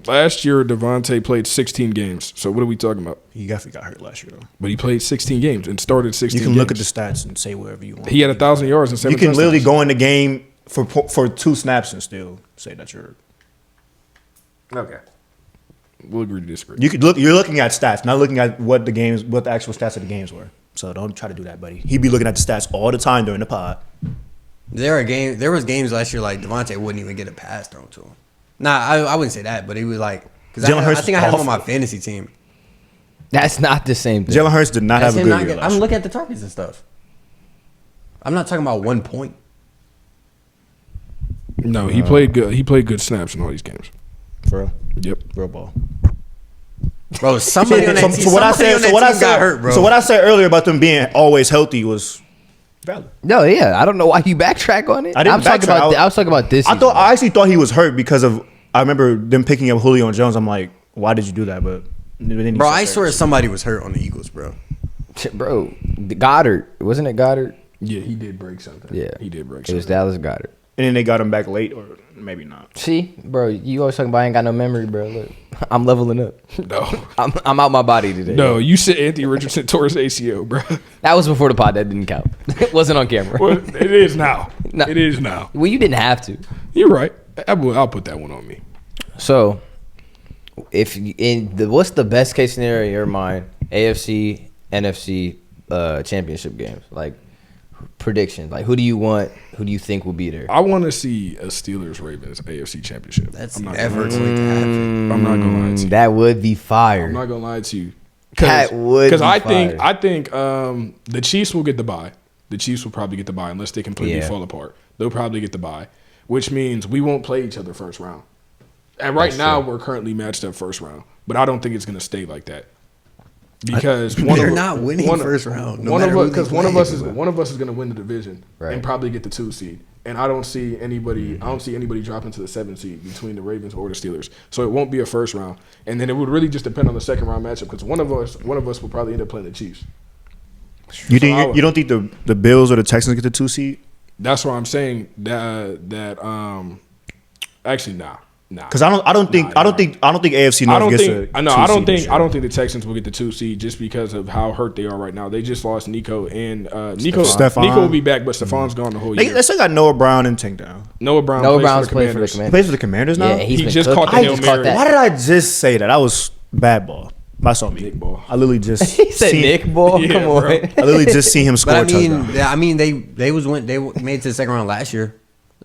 Last year, Devontae played 16 games. So what are we talking about? He definitely got hurt last year though. But he played 16 games and started 16 You can look at games. the stats and say whatever you want. He had 1,000 yards and 7 You can literally touchdowns. go in the game for 2 snaps and still say that you're. Okay. We'll agree to disagree. You could look. You're looking at stats, not looking at what the actual stats of the games were. So don't try to do that, buddy. He'd be looking at the stats all the time during the pod. There was games last year like Devontae wouldn't even get a pass thrown to him. Nah, I wouldn't say that, but he was like, because Jalen Hurts I think I had him on awful. my fantasy team. That's not the same thing. Jalen Hurts did not That's have a him good not year. get, I'm looking at the targets and stuff. I'm not talking about 1 point. No, he played good. He played good snaps in all these games. For real. Yep. Real ball. Bro, somebody on that team, So what I said, got hurt, bro. so what I said earlier about them being always healthy was valid. No, yeah, I don't know why you backtrack on it. I didn't talking backtrack. about. I was talking about this. I actually thought he was hurt because of. I remember them picking up Julio and Jones. I'm like, why did you do that? But then he Bro, said I that. swear somebody was hurt on the Eagles, bro. bro, Goddard wasn't it Goddard? Yeah, he did break something. Yeah, he did break It was something. Dallas Goddard. And then they got him back late, or maybe not. See, bro, you always talking about I ain't got no memory, bro. Look, I'm leveling up. No, I'm out my body today. no, you said Anthony Richardson tore his ACL, bro. That was before the pod. That didn't count. It wasn't on camera. Well, it is now. No. It is now. Well, you didn't have to. You're right. I'll put that one on me. So, if what's the best case scenario in your mind? AFC, NFC championship games, like predictions. Like, who do you want? Who do you think will be there? I want to see a Steelers-Ravens AFC championship. That's I'm not never gonna, going to happen. I'm not gonna lie to you. That would be fire. I'm not gonna lie to you. That would Because be I think the Chiefs will get the bye. The Chiefs will probably get the bye unless they completely Yeah. fall apart. They'll probably get the bye, which means we won't play each other first round. And right now we're currently matched up first round, but I don't think it's gonna stay like that. Because They're not winning first round, no matter who they one of play. us is going to win the division Right. and probably get the 2 seed. And I don't see anybody dropping to the 7 seed between the Ravens or the Steelers. So it won't be a first round. And then it would really just depend on the second round matchup because one of us will probably end up playing the Chiefs. You don't think the Bills or the Texans get the 2 seed? That's why I'm saying that actually nah. Because I don't think AFC North gets a 2 seed this year. I don't think the Texans will get the 2 seed just because of how hurt they are right now. They just lost Nico and Nico will be back, but Stefan's gone the whole year. They still got Noah Brown and Tank down. Noah Brown Brown's plays played for the Commanders. He Commanders. plays for the Commanders now? Yeah, He been just cooking. caught the I Hail just caught Mary. that. Why did I just say that? That was bad ball. That's on me. Nick ball. I literally just He said Nick Ball. Yeah, Come bro. on. I literally just seen him score But a touchdown. they made it to the second round last year.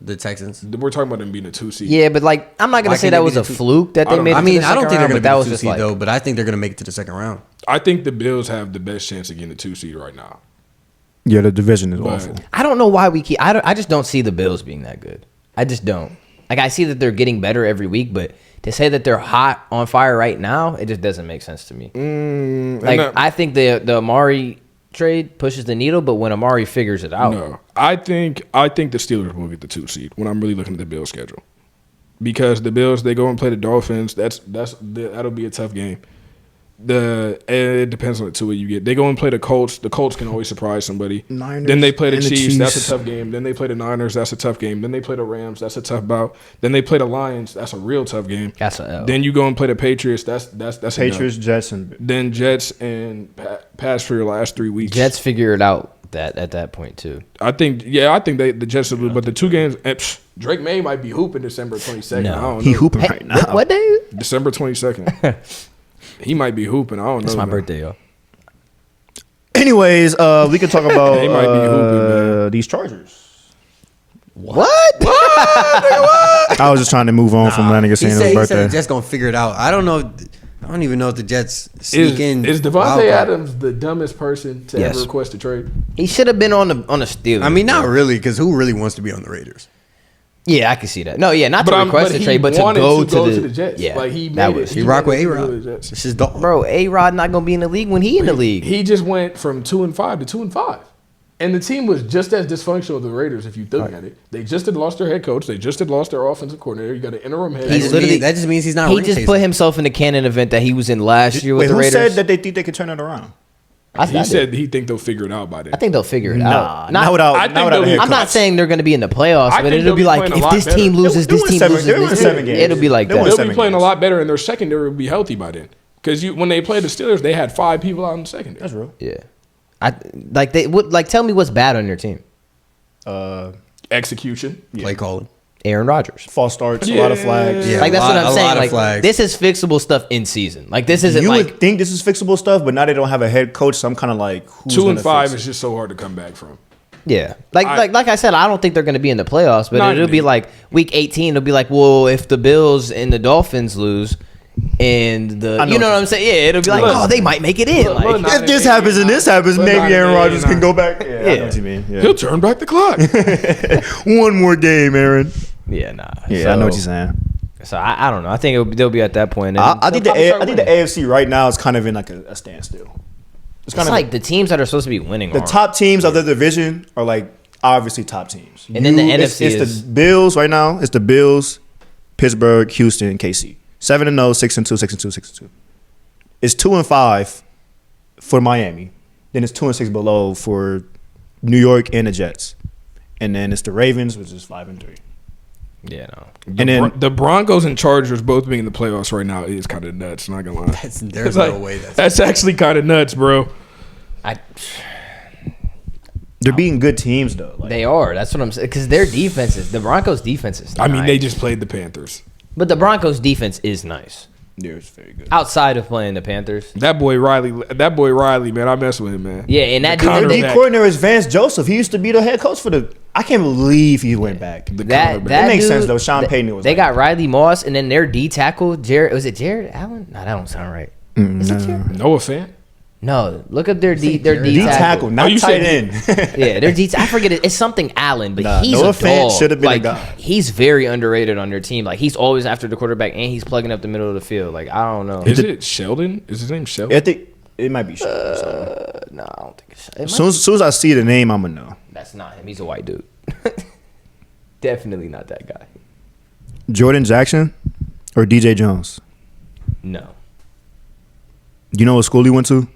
The Texans. We're talking about them being a 2 seed. Yeah, but like I'm not gonna Why say can't that they was be a the 2 fluke that they made. I it mean, to the I don't second think they're round, going but that to was be the 2 just seed like though. But I think they're going to make it to the second round. I think the Bills have the best chance of getting the 2 seed right now. Yeah, the division is But awful. I don't know why we keep. I just don't see the Bills being that good. I just don't. Like I see that they're getting better every week, but to say that they're hot on fire right now, it just doesn't make sense to me. I think the Amari trade pushes the needle, but when Amari figures it out, No, I think the Steelers will get the 2 seed when I'm really looking at the Bills schedule, because the Bills they go and play the Dolphins. That'll be a tough game. It depends on the 2 you get. They go and play the Colts. The Colts can always surprise somebody. Niners Then they play the and the Chiefs. That's a Chiefs. tough game. Then they play the Niners. That's a tough game. Then they play the Rams. That's a tough bout. Then they play the Lions. That's a real tough game. that's a L. Then you go and play the Patriots. That's Patriots, a dub. Jets, and Then Jets and pass for your last 3 weeks. Jets figure it out at that point too. I think the Jets will lose, but the 2 games. Drake May might be hooping December 22nd. No. I don't know. he hooping right now. What day? December 22nd. He might be hooping. I don't know. It's my man. birthday, yo. Anyways, we can talk about They might be hooping, man. these Chargers. What? I was just trying to move on from Lenny He saying said his the birthday. Jets going to figure it out. I don't know. I don't even know if the Jets sneak in. Is wild Devontae card. Adams the dumbest person to Yes. ever request a trade? He should have been on the Steelers. I mean, not really, because who really wants to be on the Raiders? Yeah, I can see that. No, yeah, not to But request a he trade, but to wanted go to the Jets. Yeah, Like he that made was it. He rock with made it to A-Rod. the Jets. It's his dog. bro. A-Rod not gonna be in the league when he in the league. He just went from 2-5 to 2-5, and the team was just as dysfunctional as the Raiders. If you look at it, they just had lost their head coach. They just had lost their offensive coordinator. You got an interim head. He's coach. literally- That just means he's not. He ring just chasing. put himself in the canon event that he was in last year with Wait, the who Raiders. said that they think they could turn it around? He said he think they'll figure it out by then. I think they'll figure it out. Not without. I think Not without they'll a be- head I'm not coach. saying they're going to be in the playoffs, I but think it'll be they'll be like playing a if lot this better. team loses, They this won team 7 loses, they won this 7 team. games. It'll be like They won that. They'll 7 be playing games. a lot better, and their secondary will be healthy by then. Because when they played the Steelers, they had 5 people out in the secondary. That's real. Yeah, tell me what's bad on your team. Execution. play calling. Aaron Rodgers. False starts, a lot of flags. Yeah. Like that's what a I'm lot saying. of Like flags. this is fixable stuff in season. Like this isn't You like would think this is fixable stuff, but now they don't have a head coach, so I'm kind of like, who's 2 gonna and 5 fix is it? just so hard to come back from. Yeah, like I said, I don't think they're going to be in the playoffs, but it'll be like week 18. It'll be like, well, if the Bills and the Dolphins lose, and you know what I'm saying? Yeah, it'll be like, oh, they might make it in. If this happens and this happens, maybe Aaron Rodgers can go back. Yeah, I know what you mean. Yeah. He'll turn back the clock. One more game, Aaron. Yeah, nah. Yeah, so, I know what you're saying. So I don't know. I think they'll be at that point. I think the AFC right now is kind of in like a standstill. It's kind of like the teams that are supposed to be winning. The top teams of the division are like obviously top teams. And then the NFC is the Bills right now. It's the Bills, Pittsburgh, Houston, KC. 7-0, 6-2, 6-2, 6-2. It's 2-5 for Miami. Then it's 2-6 below for New York and the Jets. And then it's the Ravens, which is 5-3. Yeah, no. And then the Broncos and Chargers both being in the playoffs right now is kind of nuts. Not gonna lie. There's no way that's actually kind of nuts, bro. They're beating good teams though. Like, they are. That's what I'm saying. Because their defenses, the Broncos' defense is nice. I mean, they just played the Panthers. But the Broncos' defense is nice. Yeah, it's very good. Outside of playing the Panthers. That boy Riley, man, I mess with him, man. Yeah, and that dude. Their D coordinator is Vance Joseph. He used to be the head coach for the. I can't believe he went back. That makes sense though. Sean Payton was. They got Riley Moss, and then their D tackle Jared. Was it Jared Allen? No, that don't sound right. Is it Jared? Noah Fant? No, look up their D tackle, not tight end. Yeah, their D. I forget it. It's something Allen, but he's Noah a dog. Fant should have been a guy. He's very underrated on their team. Like he's always after the quarterback, and he's plugging up the middle of the field. Like I don't know. Is it Sheldon? Is his name Sheldon? I think it might be Sheldon. No, I don't think it's. As soon as I see the name, I'm gonna know. That's not him. He's a white dude. Definitely not that guy. Jordan Jackson or DJ Jones? No. You know what school he went to?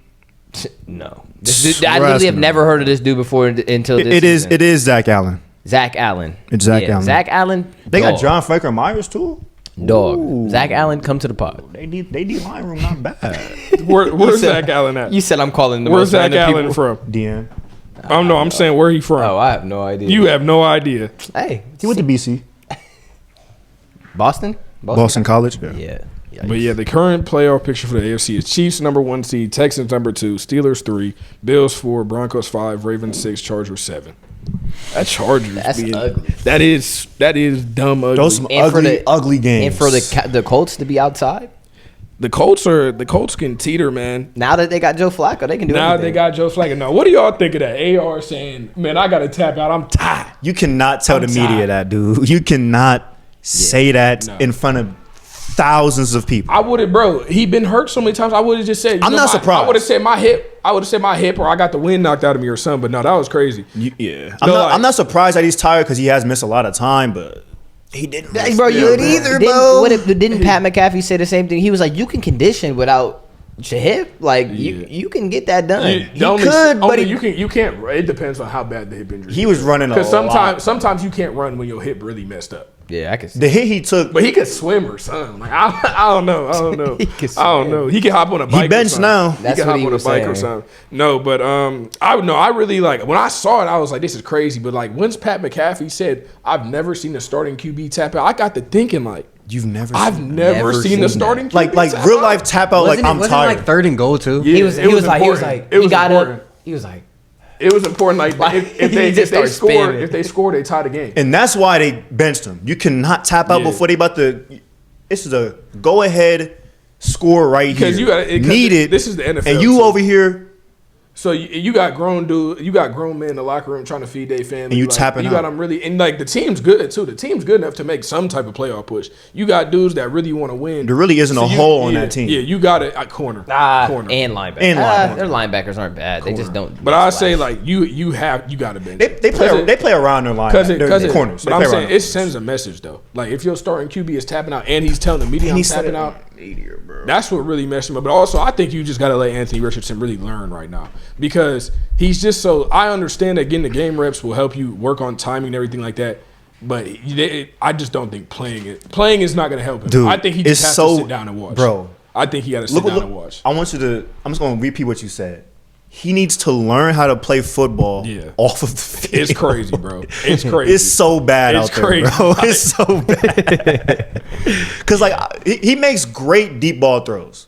No. This dude, I literally have never heard of this dude before until this season. It is Zach Allen. Zach Allen. It's Zach Allen. Zach Allen. They got John Franklin Myers too. Dog. Ooh. Zach Allen, come to the pod. They need line room, not bad. Where's Zach Allen at? You said I'm calling the Where's Zach Allen from? DN. No, I'm saying where he from. Oh, I have no idea. You have no idea. Hey, he went to BC. Boston College. Yeah. Yikes. But yeah, the current playoff picture for the AFC is Chiefs #1 seed, Texans #2, Steelers 3, Bills 4, Broncos 5, Ravens 6, Chargers 7. That Chargers, that's ugly. That is dumb ugly. Those some ugly games. And for the Colts to be outside. The Colts can teeter, man. Now that they got Joe Flacco, they can do now anything. They got Joe Flacco. Now, what do y'all think of that? AR saying, "Man, I got to tap out. I'm tired." You cannot tell the media that, dude. You cannot say that in front of thousands of people. I would have, bro. He been hurt so many times. I would have just said, I'm not surprised. I would have said my hip, or I got the wind knocked out of me or something. But no, that was crazy. I'm not surprised that he's tired because he has missed a lot of time, but. He didn't, bro. You didn't either, bro. Didn't Pat McAfee say the same thing? He was like, "You can condition without your hip. Like you can get that done." You can't. It depends on how bad the hip injury. He was running because sometimes you can't run when your hip really messed up. Yeah, I can see the hit he took, but he could swim or something. Like I don't know. I don't know. He can hop on a bike. He benched now. He can hop on a bike or something. No, but I really like when I saw it. I was like, this is crazy. But like once Pat McAfee said, I've never seen a starting QB tap out. I got to thinking like, I've never seen the starting QB like tap real out. life tap out. Like I'm tired. Like 3rd and goal too. Yeah, he was like he got up. He was like. It was important. Like if they score, they tie the game. And that's why they benched him. You cannot tap out before they about to. This is a go ahead score right here. Because you got need it. This is the NFL. And you over here. So you got grown men in the locker room trying to feed their family. And you tapping out. You got them really, and like the team's good too. The team's good enough to make some type of playoff push. You got dudes that really want to win. There really isn't a hole on that team. Yeah, you got it at corner. Corner. And linebacker. Their linebackers aren't bad. Corner. They just don't. But I say like you got to bench. They play around their line. Because corners. But I'm saying it sends a message though. Like if your starting QB is tapping out and he's telling the media he's tapping out. That's what really messed him up. But also, I think you just got to let Anthony Richardson really learn right now because he's just so. I understand that getting the game reps will help you work on timing and everything like that. But I just don't think playing is not going to help him. Dude, I think he just has to sit down and watch. Bro, I think he got to sit down and watch. I'm just going to repeat what you said. He needs to learn how to play football off of the field. It's crazy, bro. It's crazy. It's so bad out there, bro. It's so bad. Because, like, he makes great deep ball throws.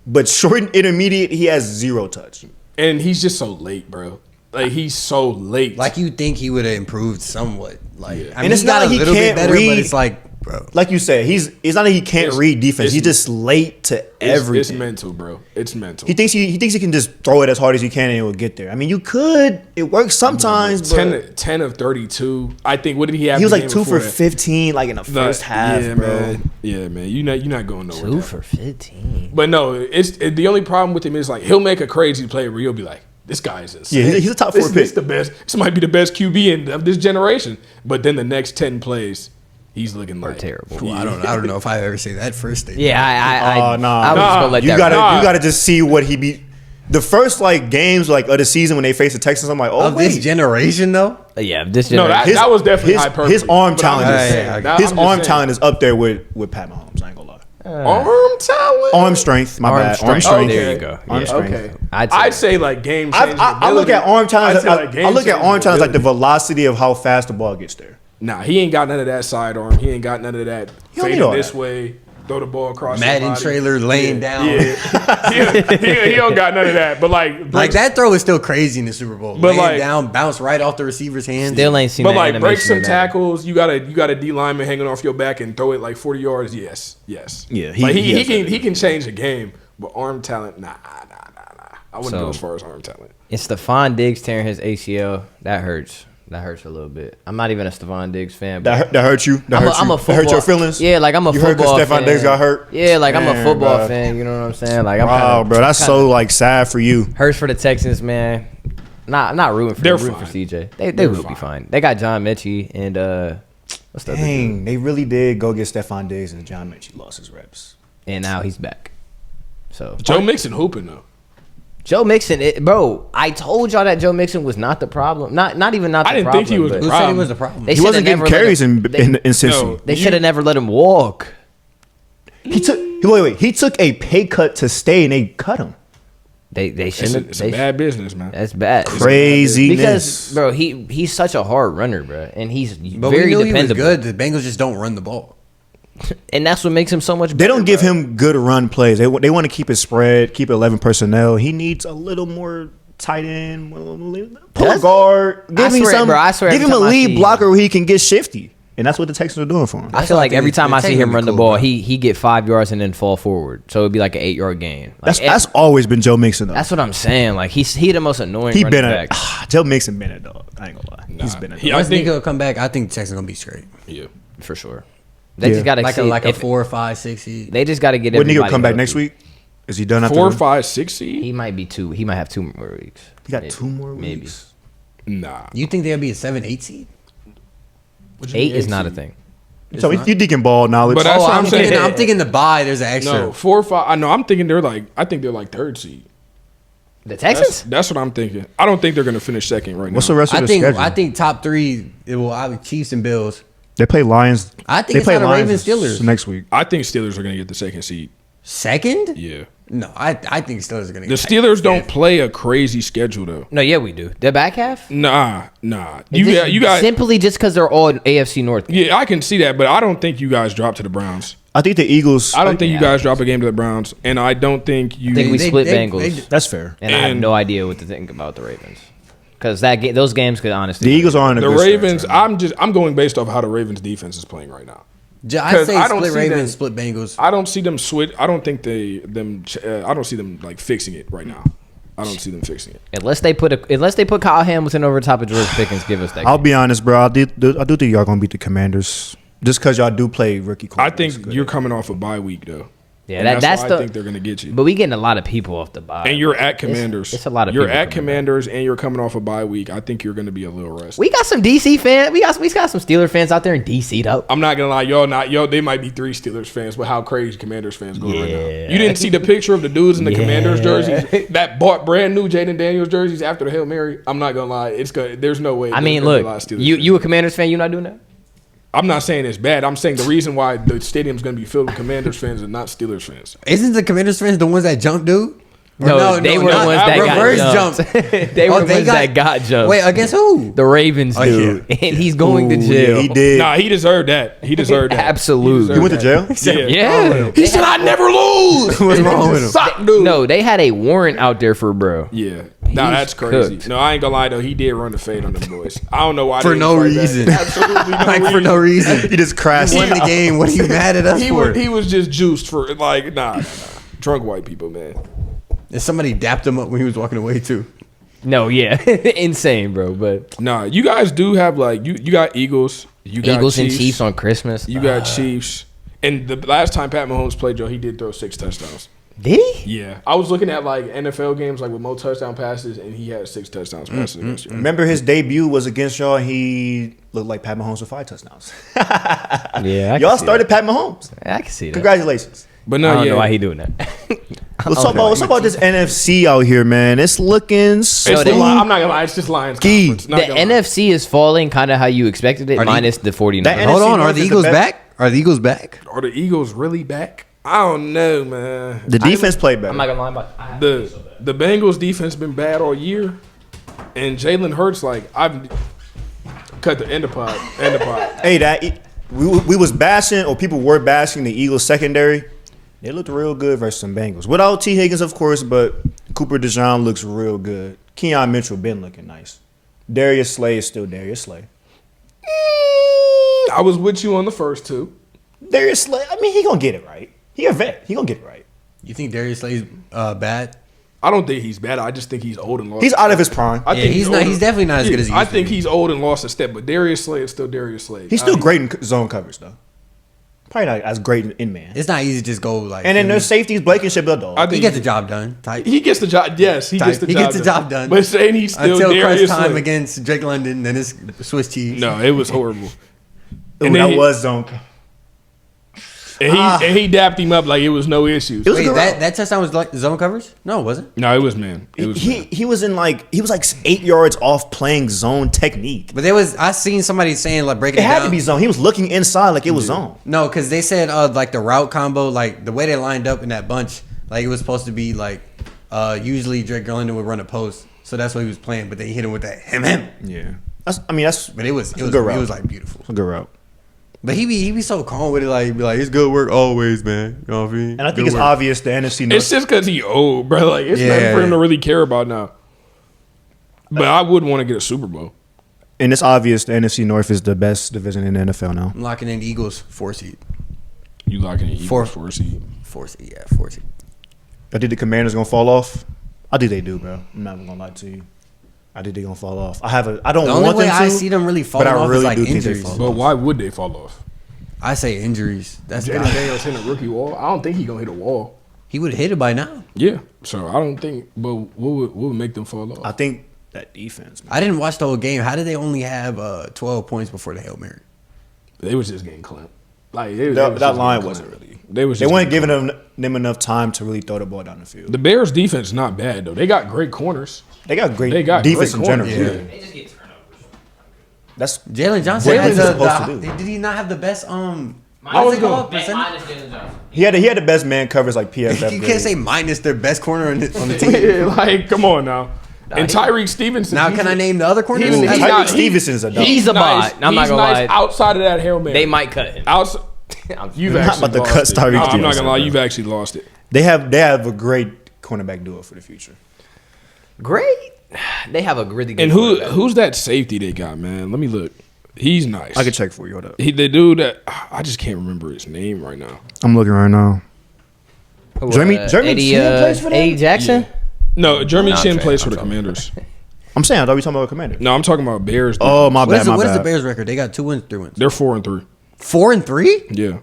But short and intermediate, he has zero touch. And he's just so late, bro. Like he's so late. Like you think he would have improved somewhat. Like I mean, And it's he got not a like he little bit can't better, read- but it's like, bro. Like you said, it's not that he can't read defense. He's just late to everything. It's mental, bro. It's mental. He thinks he can just throw it as hard as he can and it will get there. I mean, you could. It works sometimes, but 10 of 32. I think. What did he have? he was the like game 2 before for that? 15, like in the first half, yeah, bro. Man. Yeah, man. You're not going nowhere. 2 with for that. 15. But no, the only problem with him is like he'll make a crazy play where you'll be like, this guy is insane. Yeah, he's a top 4 pick. This the best. This might be the best QB of this generation. But then the next 10 plays, he's looking like terrible. Well, I don't know if I ever say that first thing. Yeah, I was nah. just gonna let You that gotta ride. you gotta just see what he be. The first like games like of the season when they face the Texans, I'm like, oh Of this wait. generation though. Yeah, this No, generation. that was definitely hyperbole. his arm But I'm talent just is saying, his I'm arm just talent is up there with Pat Mahomes. I ain't gonna lie. Arm talent. Arm strength, my Arm bad. strength. Arm strength. There you go. Arm Yeah. strength. Okay, I'd I'd say say like game I, changing. I look at arm talent. I'd say, like, I look at arm game-changing talent like the ability. velocity of how fast the ball gets there. Nah, he ain't got none of that sidearm. He ain't got none of that don't need fading all this that. way, throw the ball across. Madden your body. trailer laying down. Yeah, he don't got none of that. But Like that throw is still crazy in the Super Bowl. But Laying like- down, bounce right off the receiver's hands. still ain't seen But that like break animation some of that. tackles. You got a D lineman hanging off your back and throw it like 40 yards. Yes. Yeah, he can change a game. But arm talent, nah. I wouldn't So- go as far as arm talent. It's Stephon Diggs tearing his ACL. That hurts. That hurts a little bit. I'm not even a Stephon Diggs fan. But That hurt you. That hurt you. That hurt your feelings. Yeah, like I'm a You heard 'cause football Stephon fan. Diggs got hurt? Yeah, like I'm a Man, football bro. fan. You know what I'm saying? Like I'm Wow, kinda, bro, that's so like sad for you. hurts for the Texans, man. Not rooting for They're them, rooting for fine. CJ. They They're will be fine. fine. They got John Mechie and what's the other dude? Dang, they really did go get Stephon Diggs and John Mechie lost his reps. And now he's back. So Joe Mixon hooping though. Joe Mixon, bro. I told y'all that Joe Mixon was not the problem. Not even not the I didn't problem. think he was but the Who problem. said he was the problem? They He shoulda wasn't getting never let carries him- in Cincy. No. They should have never let him walk. He took a pay cut to stay and they cut him. They shouldn't. It's a bad business, man. That's bad. Craziness. Because bro, he's such a hard runner, bro, and he's But very we knew dependable. he was good. The Bengals just don't run the ball. And that's what makes him so much better. They don't give bro. him good run plays. They want to keep it spread, keep 11 personnel. He needs a little more tight end, pull Does- guard. I Give him swear, some. bro, I swear give every him a time I lead see- blocker where he can get shifty, and that's what the Texans are doing for him. I feel like why every the time I see Texans him be run the cool, ball, bro. he get 5 yards and then fall forward. So it'd be like an 8-yard gain. Like, That's always been Joe Mixon. Though. that's what I'm saying. Like he the most annoying. He running been back. Joe Mixon been a dog. I ain't gonna lie. He's been a dog. I Once think- Nico come back, I think the Texans gonna be straight. Yeah. For sure. They Yeah. just got to Like a 4 or 5, 6 seed. They just got to get. Would Nico everybody come back healthy. next week? Is he done after 4, the- 5, 6 seed? He might be 2. He might have 2 more weeks. He got Maybe. 2 more Maybe. weeks. Nah. You think they'll be a 7, 8 seed? What you mean 8 is 8 not a seed? thing. So you deacon ball knowledge. But that's what I'm saying. I'm thinking the bye. There's an extra. No, 4, 5. I know. I'm thinking they're like. I think they're like 3rd seed. The Texans? That's what I'm thinking. I don't think they're gonna finish second right What's now. the rest of I the think schedule? I think top 3. It will either Chiefs and Bills. They play Lions. I think they it's play out of Lions Ravens, Steelers. next week. I think Steelers are gonna get the second seed. Second? Yeah. No, I think Steelers are gonna. The Steelers don't play a crazy schedule though. No, yeah, we do. The back half? Nah. You got. simply just because they're all AFC North. Yeah, I can see that, but I don't think you guys drop to the Browns. I think the Eagles. I don't think you Yeah. guys drop a game to the Browns, and I don't think you. I think we split Bengals. That's fair. And I have And- no idea what to think about the Ravens. Because those games could honestly. The Eagles are on a the good stretch Ravens. right now. I'm going based off how the Ravens defense is playing right now. I 'Cause say I don't split see Ravens, them- split Bengals. I don't see them switch. I don't think I don't see them like fixing it right now. I don't see them fixing it. Unless they put Kyle Hamilton over top of George Pickens, give us that. I'll game. be honest, bro. I do think y'all gonna beat the Commanders just because y'all do play rookie. I quarterbacks think good. you're coming off a bye week though. Yeah, And that's why the. I think they're gonna get you. But we getting a lot of people off the bye. And you're at Commanders. It's a lot of. You're people at coming back. Commanders, and you're coming off a bye week. I think you're gonna be a little rested. We got some DC fans. We got some Steeler fans out there in DC though. I'm not gonna lie, y'all. They might be 3 Steelers fans, but how crazy Commanders fans go right now. Yeah. You didn't see the picture of the dudes in the Yeah. Commanders jerseys that bought brand new Jaden Daniels jerseys after the Hail Mary. I'm not gonna lie, it's good. There's no way. I mean, there's gonna be look, a lot of Steelers you fans. a Commanders fan? You not doing that? I'm not saying it's bad. I'm saying the reason why the stadium's gonna be filled with Commanders fans and not Steelers fans. Isn't the Commanders fans the ones that jump dude? No, they were the ones that reverse got jumped. They were the ones that got jumped. Wait, against who? The Ravens dude, and he's going to jail. Yeah, he did. Nah, he deserved that. He deserved that. Absolutely. He went to jail? Yeah. He said, "I never lose." What's wrong with him? Suck, dude. No, they had a warrant out there for bro. Yeah. Nah, that's crazy. cooked. No, I ain't gonna lie though. He did run the fade on them boys. I don't know why. For they no didn't fight reason. back. Absolutely no Like reason. for no reason. He just crashed. He won the game. What are you mad at us for? He was just juiced for like nah. Drunk white people, man. And somebody dapped him up when he was walking away too. No, yeah, insane, bro. But Nah, you guys do have like you got Eagles. You got Eagles and Chiefs on Christmas. You got Chiefs. And the last time Pat Mahomes played, Joe, he did throw 6 touchdowns. Did he? Yeah, I was looking at like NFL games like with more touchdown passes, and he had 6 touchdowns passes against you. Remember his debut was against y'all, and he looked like Pat Mahomes with 5 touchdowns. Yeah, Y'all started Pat Mahomes. I can see that. Congratulations. But I no, don't yeah, know why he doing that. Let's talk about this NFC out here, man. It's looking so. it's I'm not gonna lie, it's just Lions. Ski. Conference, The not gonna lie. NFC is falling kind of how you expected it, Are the- minus the 49ers. That Hold NFC on, are North the is the Eagles best. back? Are the Eagles back? Are the Eagles really back? I don't know, man. The defense played better. I'm not gonna lie about The Bengals defense been bad all year, and Jalen Hurts like I've cut the end of pod. Hey, we was bashing, or people were bashing the Eagles secondary. They looked real good versus some Bengals. Without T. Higgins, of course, but Cooper DeJean looks real good. Keon Mitchell been looking nice. Darius Slay is still Darius Slay. I was with you on the first two. Darius Slay, I mean, he gonna get it right. He a vet. He gonna get it right. You think Darius Slay's bad? I don't think he's bad. I just think he's old and lost. He's out of his prime. I Yeah, think he's not. older- He's definitely not as good as he I used to think be. he's old and lost a step, but Darius Slay is still Darius Slay. He's still great in zone coverage, though. Probably not as great in man. It's not easy to just go like. And then there's safeties, Blake and Shibble Dog. I he think gets the job done. Tight. he gets the job. Yes, he gets the He job. gets the job done. But saying he's still Until crunch Darius time Slay. against Drake London, then it's Swiss cheese. No, it was horrible. Ooh, and then that he- was zone. And he dapped him up like it was no issues. It was a Wait, good route. that touchdown was like zone coverage? No, it wasn't. No, it was man. It was man. He was in he was like 8 yards off playing zone technique. But there was I seen somebody saying like breaking It it had down. to be zone. He was looking inside like it was zone. No, because they said like the route combo, like the way they lined up in that bunch, like it was supposed to be like usually Drake London would run a post, so that's what he was playing. But they hit him with that him. Yeah, that's But it was a good route. it was like beautiful. a good route. But he be so calm with it, like be like it's good work always, man. You know what I mean? And I think Good it's work. obvious the NFC North. It's just because he old, bro. Like it's nothing Yeah. for him to really care about now. But I would want to get a Super Bowl. And it's obvious the NFC North is the best division in the NFL now. I'm locking in the Eagles 4 seed. You locking in Four. Eagles 4 seed. 4 seed, yeah, 4 seed. I think the Commanders gonna fall off. I think they do, bro. I'm not gonna lie to you. I think they're gonna fall off. I don't The only want way them to. I see them really falling I off really is like do think they injuries. fall But why would they fall off? I say injuries. That's Jaden got Daniels hitting a rookie wall. I don't think he gonna hit a wall. he would have hit it by now. Yeah. So I don't think. But what would make them fall off? I think that defense. Man. I didn't watch the whole game. How did they only have 12 points before the Hail Mary? They was just getting clamped. Like they was That just line getting wasn't clamped. really. They was. They just weren't getting giving clamped. them enough time to really throw the ball down the field. The Bears' defense is not bad though. They got great corners. They got great They got defense great in general. corners, Yeah. They just get turnovers. That's Jalen Johnson What has is he supposed to do? did he not have the best I was going- he had the best man covers like PFF. You grade. can't say minus their best corner on the team. Like, come on now. And Tyreek Stevenson. Now he's can a- I name the other corners? He's, he's Tyreek not, Stevenson's a dog. He's a bot. I'm not he's gonna nice lie. outside of that Hail Mary. They might cut him. Outside, you've Not actually about to lost cut it. Tyreek No, I'm not Stevenson, gonna lie. bro. You've actually lost it. They have a great cornerback duo for the future. Great. They have a really good. And quarterback. who's that safety they got, man? Let me look. He's nice. I can check for you. Hold up. The dude that I just can't remember his name right now. I'm looking right now. Who, Jeremy Eddie, Chin plays for them? Eddie Jackson. No, Jeremy Chin Trey, plays for I'm the talking- Commanders. I'm saying I thought we were talking about Commander. No, I'm talking about Bears. Oh my What bad. is, My what is the bad. Bears record? They got 2 wins, 3 wins. They're 4-3. 4-3? Yeah.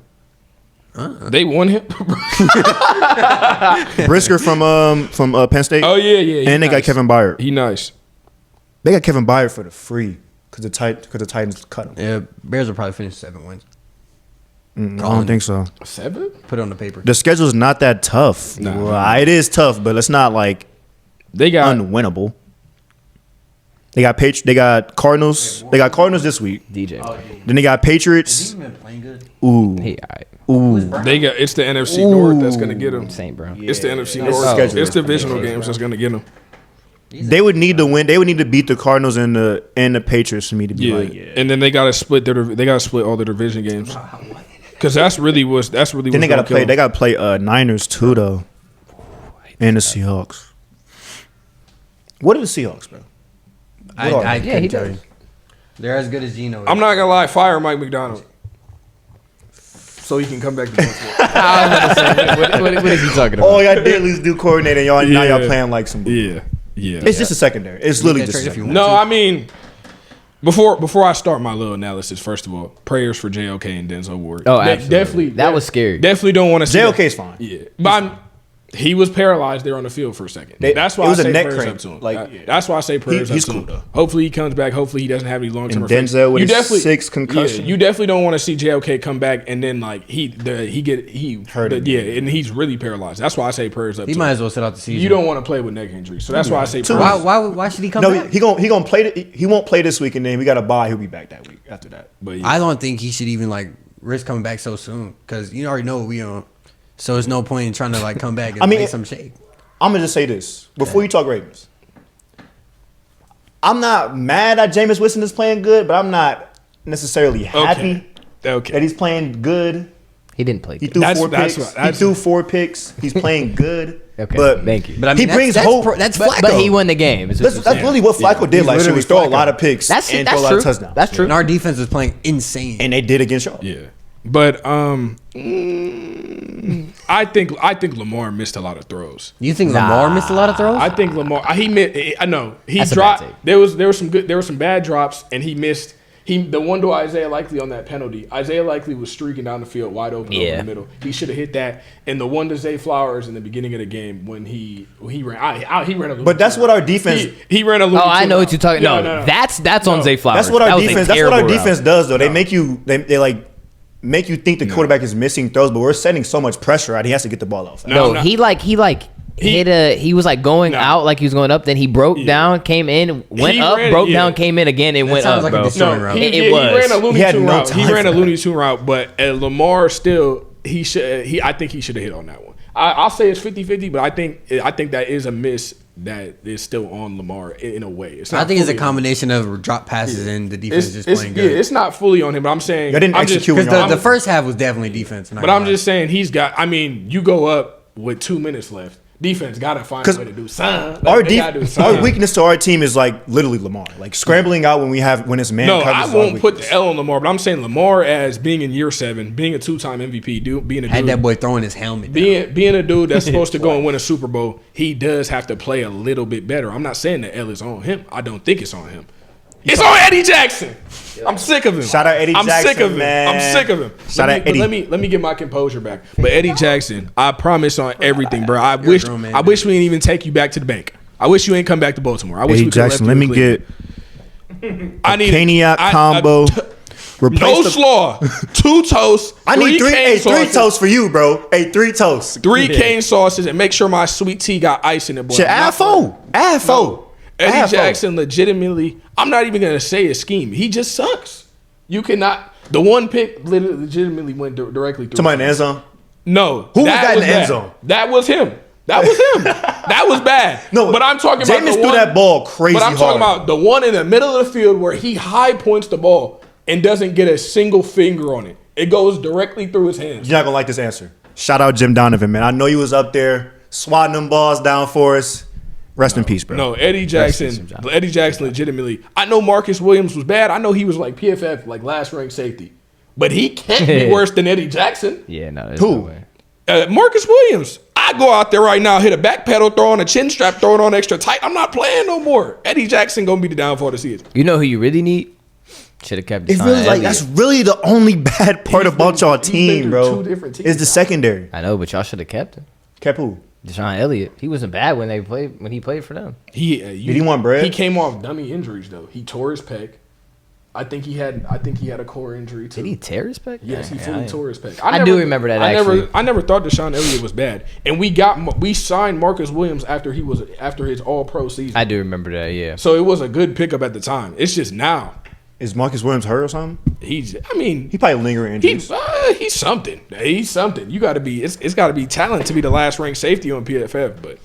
They won him. Brisker from Penn State. Oh yeah. And they got Kevin Byard. He nice. They got Kevin Byard for the free because the Titans cut him. Yeah, Bears will probably finish 7 wins. I don't think so. 7? Put it on the paper. The schedule's not that tough. Nah. Well, it is tough, but it's not like They got unwinnable. They got Cardinals. They got Cardinals this week. DJ. Then they got Patriots. been playing good. Ooh. He all right. It's the NFC North that's gonna get them. Saint, bro. It's the NFC It's North. scheduled. It's divisional games that's gonna get them. They would need to win. They would need to beat the Cardinals and the Patriots for me to be like, yeah. And then they gotta split all the division games. Because that's really Then they gotta play. They gotta play Niners too though, and the Seahawks. What are the Seahawks, bro? I Yeah, he can't tell does. you. They're as good as Geno. I'm not gonna lie. Fire Mike McDonald, so he can come back to Baltimore. What is he talking about? Oh, y'all did lose new coordinator. Now y'all Yeah. playing like some. Yeah. It's just a secondary. It's literally just. A if you secondary. want. No, I mean, before I start my little analysis, first of all, prayers for JOK and Denzel Ward. Oh, absolutely. Definitely. That was scary. Definitely don't want to see JOK's fine. Yeah, but he was paralyzed there on the field for a second. That's why it was I a say neck prayers cramp. up to him. Like, That's why I say prayers he's up to cool, him. though. Hopefully he comes back. Hopefully he doesn't have any long term. And Denzel with his 6 concussion. Yeah, you definitely don't want to see JOK come back and then like he Hurt again. Yeah, and he's really paralyzed. That's why I say prayers up. He to might him. as well sit out the season. You don't want to play with neck injuries, so that's why I say prayers. Why should he come No, back? he gonna play. He won't play this week, and then we got a bye. He'll be back that week after that. But yeah. I don't think he should even like risk coming back so soon because you already know what we on. So there's no point in trying to like come back and make some shake. I'm gonna just say this before you talk Ravens. I'm not mad that Jameis Winston is playing good, but I'm not necessarily happy that he's playing good. He didn't play. He Good. threw 4 picks. He threw 4 picks. He's playing good. Okay, but thank you. But I mean, he brings that's hope. That's Flacco. But he won the game. is what That's you're saying. really what Flacco did last year. Was throw a Flacco. lot of picks That's and throw a lot true. of touchdowns. That's true. And our defense is playing insane. And they did against y'all. Yeah, but I think Lamar missed a lot of throws. You think Lamar missed a lot of throws? I think Lamar. I know he That's a dropped. bad take. There was some bad drops, and he missed. The one to Isaiah Likely on that penalty. Isaiah Likely was streaking down the field wide open over the middle. He should have hit that. And the one to Zay Flowers in the beginning of the game when he ran a little. But that's what our defense. He ran a little. Oh, I know what you're talking. No, that's on Zay Flowers. That's what our That was a defense. That's what our terrible defense route. does, though. They make you. They like make you think the quarterback is missing throws, but we're setting so much pressure out. He has to get the ball off. No, No. he was like going out like he was going up. Then he broke down, came in, went He up, ran- broke yeah. down, came in again, and went sounds up, like a bro. destroying route. It was. He ran a Looney He had Tune no route. He time ran for a that. Looney Tune route, but Lamar still I think he should have hit on that one. I'll say it's 50-50, but I think that is a miss that is still on Lamar in a way. It's not I think it's a fully- combination of drop passes and the defense just playing Yeah, good. it's not fully on him, but I'm saying Y'all didn't I'm just- execute when Because y'all- the first half was definitely defense. But I'm just saying he's got. I mean, you go up with 2 minutes left. Defense got to find a way to do something. Our They gotta do our something. weakness to our team is like literally Lamar, like scrambling out when it's man No, coverage. I is our won't put weakness. the L on Lamar, but I'm saying Lamar as being in year 7, being a 2-time MVP, being a had dude, that boy throwing his helmet. down. being a dude that's supposed to go and win a Super Bowl. He does have to play a little bit better. I'm not saying the L is on him. I don't think it's on him. It's on Eddie Jackson. I'm sick of him. Shout out Eddie I'm Jackson, sick of him. man. I'm sick of him. Shout out Eddie. Let me get my composure back. But Eddie Jackson, I promise on everything, bro. I wish grown man, we didn't even take you back to the bank. I wish you ain't come back to Baltimore. I wish Eddie we could've Jackson, left let you me in get Cleveland. I need Caniac combo. No Replace the- slaw, 2 toasts. I need 3 cane sauces, toasts for you, bro. Hey, 3 toasts. 3 cane sauces, and make sure my sweet tea got ice in it. Boy. Shit, add 4. Add 4. Eddie Add 4. Jackson legitimately, I'm not even gonna say a scheme. He just sucks. You cannot. The one pick legitimately went directly through. Somebody in the end zone. No, Who was that in the end bad. zone? That was him. That was him. That was bad. No, but I'm talking about Jameis the threw one, that ball crazy But I'm talking hard. about the one in the middle of the field where he high points the ball and doesn't get a single finger on it. It goes directly through his hands. You're not gonna like this answer. Shout out Jim Donovan, man. I know you was up there swatting them balls down for us. Rest in peace, bro. No, Eddie Jackson. Eddie Jackson legitimately. I know Marcus Williams was bad. I know he was like PFF, like last ranked safety. But he can't be worse than Eddie Jackson. Yeah, no. There's Who? No way. Marcus Williams. I go out there right now, hit a back pedal, throw on a chin strap, throw it on extra tight. I'm not playing no more. Eddie Jackson gonna be the downfall of the season. You know who you really need? Should have kept. It's Deshaun really like Elliott. that's really the only bad part He's about been- y'all he's been team, through bro. 2 different teams Is the now. secondary. I know, but y'all should have kept him. Kept who? Deshaun Elliott. He wasn't bad when he played for them. He Did he want bread? He came off dummy injuries though. He tore his pec. I think he had a core injury too. Did he tear his pec? Yes, he Yeah, fully I- tore his pec. I do remember that, actually. I never thought Deshaun Elliott was bad, and we signed Marcus Williams after his All Pro season. I do remember that. Yeah. So it was a good pickup at the time. It's just now Is Marcus Williams hurt or something? he Probably lingering injuries. he's something. He's something. You got to be. It's got to be talent to be the last ranked safety on PFF, but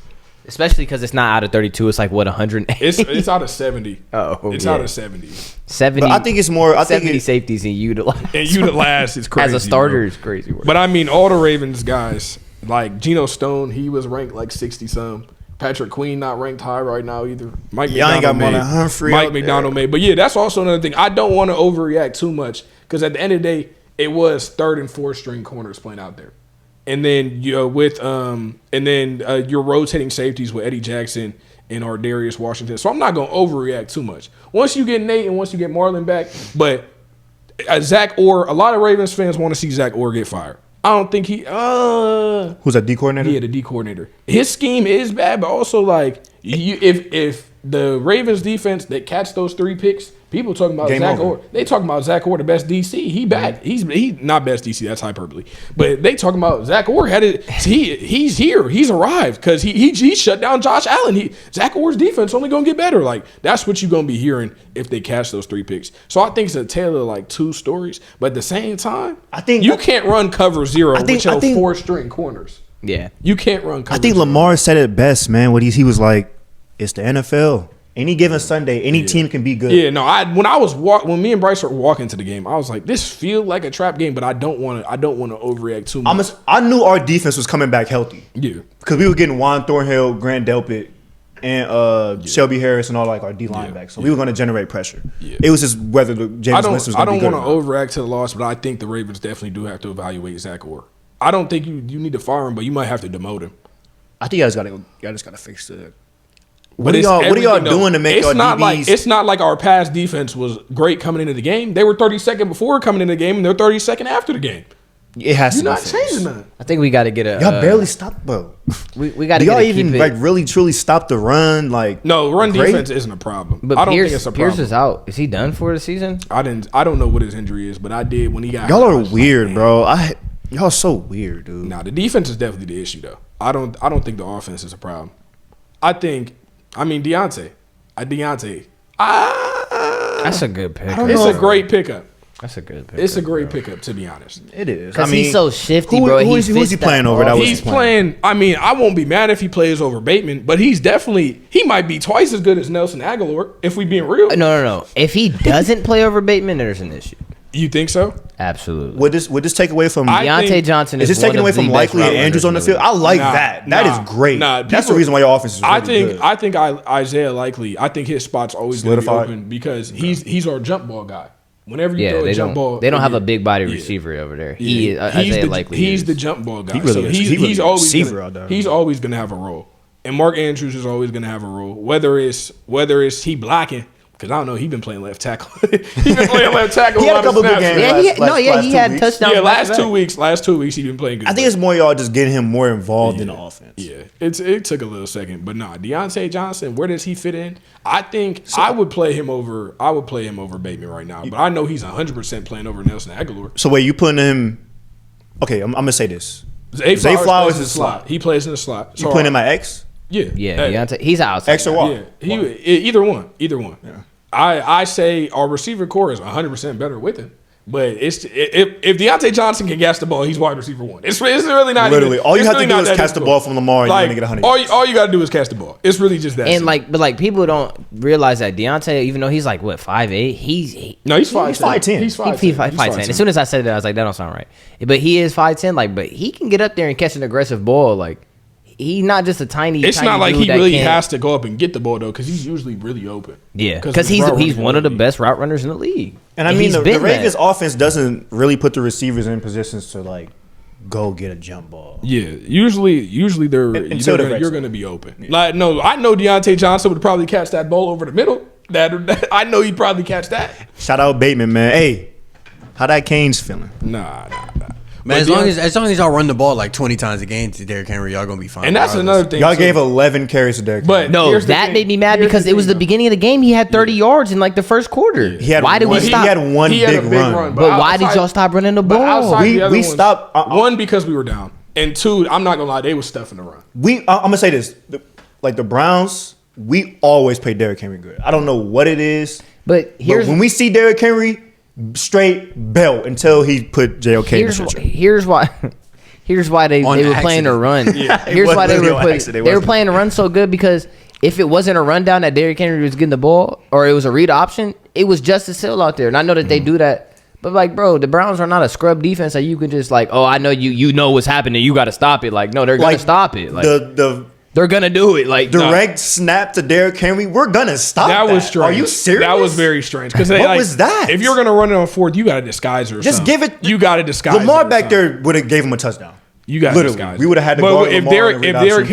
Especially because it's not out of 32. It's like, what, 108? it's out of 70. Oh, It's yeah. out of 70. 70. But I think it's more. I think 70 it's, safeties and utilized. And you the last is crazy. As a starter bro. is crazy work. But I mean, all the Ravens guys, like Geno Stone, he was ranked like 60 some. Patrick Queen not ranked high right now either. Mike Y'all ain't got McDonald Marlon Humphrey Mike out there. McDonald made. But yeah, that's also another thing. I don't want to overreact too much because at the end of the day, it was third and fourth string corners playing out there. And then you're rotating safeties with Eddie Jackson and Ardarius Washington. So I'm not going to overreact too much. Once you get Nate and once you get Marlon back, but Zach Orr, a lot of Ravens fans want to see Zach Orr get fired. I don't think he who's that D coordinator? yeah, the D coordinator. His scheme is bad, but also like if the Ravens defense that catch those 3 picks, people talking about Game Zach over. Orr. They talking about Zach Orr, the best DC. He back. He's not best DC. That's hyperbole. But they talking about Zach Orr had it. He's here. He's arrived because he shut down Josh Allen. Zach Orr's defense only gonna get better. Like that's what you're gonna be hearing if they catch those 3 picks. So I think it's a tale of like 2 stories. But at the same time, I think you can't run cover 0 with your I think- 4 string corners. yeah. You can't run cover. I think 0. Lamar said it best, man. What he was like, it's the NFL. Any given Sunday, any team can be good. Yeah, no. When me and Bryce were walking to the game, I was like, "This feel like a trap game," but I don't want to overreact too much. I knew our defense was coming back healthy Yeah, because we were getting Juan Thornhill, Grant Delpit, and Shelby Harris and all like our D linebackers. So we were going to generate pressure. Yeah. It was just whether the James Winston was I going to don't be want good. to overreact to the loss, but I think the Ravens definitely do have to evaluate Zach Orr. I don't think you need to fire him, but you might have to demote him. I think y'all just got to fix it. But What are it's y'all everything, though. doing to make it's your not DBs? It's not like our pass defense was great coming into the game. They were 32nd before coming into the game, and they're 32nd after the game. It has You're to not be fixed. changing that. I think we got to get a. Y'all barely stopped, bro. We got Do to y'all get even keep like it. really truly stop the run? Like No, run great? defense isn't a problem. But I don't Pierce, think it's a problem. Pierce is out. Is he done for the season? I don't know what his injury is, but I did when he got. Y'all hurt, I are was like, weird, man. bro. Y'all so weird, dude. Nah, the defense is definitely the issue, though. I don't think the offense is a problem. Diontae. That's a good pick. It's a great pickup. That's a good pick. It's a great pickup, to be honest. It is. Because he's so shifty, who- bro. who is he fits playing that over? That ball. was He's his plan. playing. I won't be mad if he plays over Bateman, but he might be twice as good as Nelson Aguilar, if we being real. No. If he doesn't play over Bateman, there's an issue. You think so? Absolutely. Would this take away from? I Deontay think- Johnson Is is this taking one away of the from best Likely route and Andrews on the runners field? in I like Nah, that. That is great. Nah, That's the people- reason why your offense is really good. I think Isaiah Likely. I think his spot's always going to be Solidified. open because he's our jump ball guy. Whenever you Yeah, throw they a jump ball, don't have yeah. a big body Yeah. receiver over there. Yeah. He Isaiah Likely. He's the jump ball guy. He really So is. He really he's a always receiver gonna, out there. he's always going to have a role. And Mark Andrews is always going to have a role. Whether it's he blocking, because I don't know, he's been playing left tackle. He's been playing left tackle. He had a lot of couple good snaps. games. He Last had 2 weeks. touchdowns. Yeah, back to last back. 2 weeks he's been playing good. I think it's more y'all just getting him more involved in the Yeah. offense. Yeah, it took a little second, but nah, Diontae Johnson, where does he fit in? I think I would play him over Bateman right now, but I know he's 100% playing over Nelson Aguilar. So wait, you putting him? Okay, I'm gonna say this. Zay Zay Flowers Flowers plays in the is slot. He plays in the slot. You putting him at X? Yeah, Yeah, Hey, Deontay, he's outside. X or Y? Yeah, either one. Yeah. I say our receiver core is 100% better with him. But if Diontae Johnson can catch the ball, he's wide receiver 1. It's really not Literally, even, all you it's have really to do not is that catch the difficult. ball from Lamar and you're gonna get 100 yards. All you got to do is catch the ball. It's really just that. And simple. but people don't realize that Deontay, even though he's like what 5'8", he's 5'10". He's 5'10". He's 5'10". He's 5'10". As soon as I said that, I was like, that don't sound right. But he is 5'10". Like, but he can get up there and catch an aggressive ball. Like, he's not just a tiny. It's tiny not like dude he that really can't- has to go up and get the ball though, because he's usually really open. Yeah, because he's one of the best route runners in the league. And I mean, he's the been Ravens' that. offense doesn't really put the receivers in positions to like go get a jump ball. Yeah, usually Until the red you're zone. going to be open. Like no, I know Diontae Johnson would probably catch that ball over the middle. That I know he'd probably catch that. Shout out Bateman, man. Hey, how that Canes feeling? Nah. Man, as long as y'all run the ball like 20 times a game to Derrick Henry, y'all gonna be fine. And that's another thing. Y'all too. gave 11 carries to Derrick Henry. But No, here's the that thing. made me mad Here's because it was the thing, beginning of the game. He had 30 yards in like the first quarter. Why did we stop? He had one big run. But why did y'all stop running the But ball? outside the other We ones, stopped- one because we were down, and two, I'm not gonna lie, they was stuffing the run. I'm gonna say this: the Browns, we always play Derrick Henry good. I don't know what it is, But here's but when we see Derrick Henry, straight belt until he put JOK in the picture. here's why. Here's why they were playing a run. Here's why they were playing a run so good because if it wasn't a rundown that Derrick Henry was getting the ball or it was a read option, it was Justice Hill out there. And I know that they do that. But like, bro, the Browns are not a scrub defense that you can just like, oh, I know you know what's happening. You got to stop it. Like, no, they're gonna stop it. Like they're gonna do it. Like direct snap to Derrick Henry. We're gonna stop that. That was strange. Are you serious? That was very strange. Because what was that? If you're gonna run it on fourth, you got to disguise her. Just give it. You got to disguise. Lamar back there would have gave him a touchdown. You got literally. disguise. We would have had to but go. If Derrick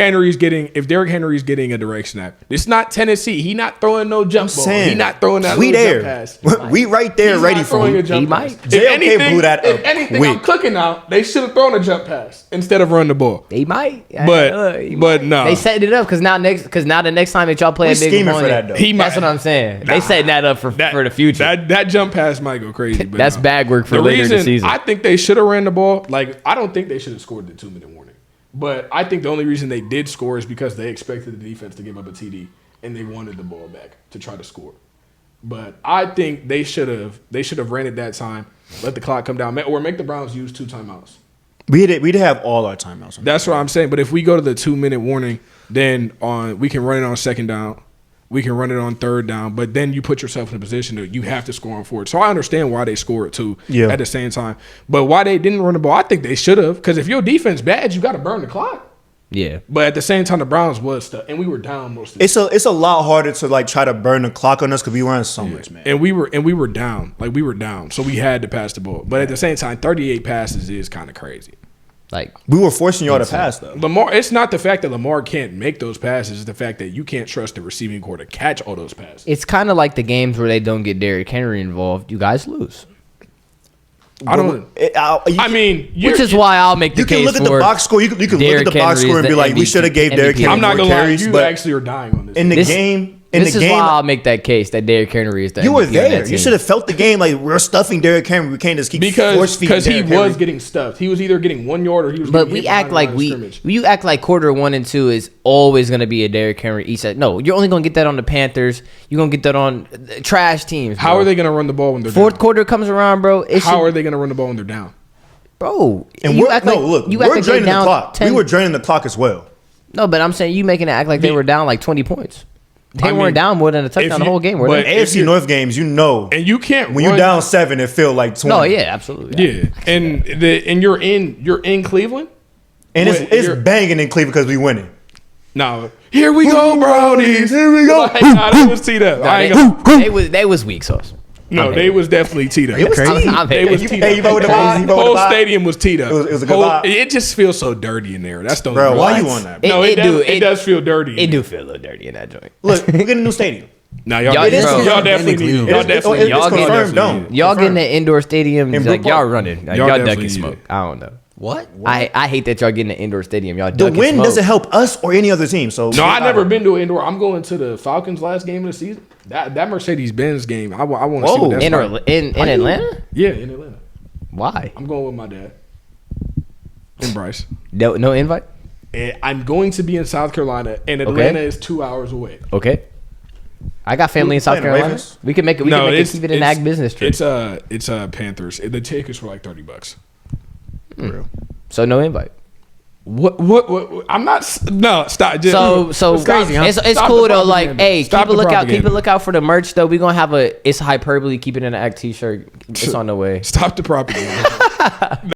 Henry's getting a direct snap, it's not Tennessee. He not throwing no jump ball. He not throwing that. We little there. Jump pass. We right there, He's ready not for throwing him. a jump He pass. might. JOK blew that If up anything, quick. I'm cooking now. They should have thrown a jump pass instead of running the ball. they might. But no. They setting it up because now the next time that y'all play We a big scheming for opponent, that, though. might- that's what I'm saying. They setting that up for the future. That jump pass might go crazy. But That's no. bag work for The later in the reason season. I think they should have ran the ball. Like I don't think they should have scored the 2-minute warning. But I think the only reason they did score is because they expected the defense to give up a TD and they wanted the ball back to try to score. But I think they should have ran it that time, let the clock come down, or make the Browns use 2 timeouts. We did have all our timeouts. That's what I'm saying. But if we go to the 2-minute warning, then we can run it on second down. We can run it on third down, but then you put yourself in a position that you have to score on fourth. So I understand why they scored too at the same time. But why they didn't run the ball, I think they should have. Because if your defense bad, you got to burn the clock. Yeah. But at the same time, the Browns was stuck, and we were down most of the It's a lot harder to like try to burn the clock on us because we ran so much, man. And we were down. Like we were down. So we had to pass the ball. But at the same time, 38 passes is kind of crazy. Like We were forcing y'all to pass though. Lamar, it's not the fact that Lamar can't make those passes, it's the fact that you can't trust the receiving core to catch all those passes. it's kind of like the games where they don't get Derrick Henry involved. You guys lose. I don't. I mean, Which is why I'll make the you case can look at the for box score. You can look Derrick at the box Henry score is and be the like, we should have gave Derrick MVP. Henry I'm not more gonna lie. carries. You But actually are dying on this. in the This- game, This is why I'll make that case that Derrick Henry is the you were MVP on there. that You team. should have felt the game. Like we're stuffing Derrick Henry. We can't just keep force feeding because he Derrick was Henry. getting stuffed. He was either getting 1 yard or he was. But getting we hit act behind the like line of scrimmage. you act like quarter 1 and 2 is always going to be a Derrick Henry each set. No, you're only going to get that on the Panthers. You're going to get that on trash teams. Bro. How are they going to run the ball when they're Fourth down? quarter comes around, bro? How are they going to run the ball when they're down? Bro, And you we're act no like, look. you act We're like they draining the down clock. 10. We were draining the clock as well. No, but I'm saying you making it act like they were down like 20 points. They I mean, weren't down more than a touchdown the whole game, were but they? if AFC you're- North games, you know, And you can't when run, you're down 7, it feel like 20. No, yeah, absolutely. Yeah, and you're in Cleveland. and Wait, it's you're- banging in Cleveland because we winning. No, here we go, Brownies. Here we go. Like, nah, they was teed up. I ain't gonna, They was weak sauce. no, they was definitely teed up. It was Crazy. teed. They was teed Hey, you up. vote with the vibe? You vote with Whole the vibe? stadium was teed up. It was a good vibe. It just feels so dirty in there. That's the only Bro, reason. why you on that? No, It it does feel dirty. It do feel a little dirty in that joint. Look, we're getting a new stadium. Now Y'all- y'all it is definitely confirmed. need. It Y'all is- definitely. it's Y'all confirmed, definitely don't. need. Y'all getting the indoor stadium, In like Brook y'all Park. running. Like, Y'all y'all definitely ducking need smoke. it. I don't know. What? I hate that y'all getting the indoor stadium. Y'all The ducking win smoke. doesn't help us or any other team. So No, I never been to an indoor. I'm going to the Falcons' last game of the season. That Mercedes-Benz game. I want to see what that's in like. in Atlanta. Yeah, in Atlanta. Why? I'm going with my dad and Bryce. No invite. And I'm going to be in South Carolina, and Atlanta is 2 hours away. Okay. I got family in South playing the Carolina. Ravens? We can make it. Keep it an ag business trip. It's Panthers. The tickets were like $30. So no invite. What? I'm not. No, stop. Just, So stop- crazy. It's stop cool the though. Like, propaganda. hey, Stop keep a the lookout. Keep propaganda. a lookout for the merch though. We gonna have it's hyperbole. Keep it in an act T-shirt. It's on the way. Stop the propaganda.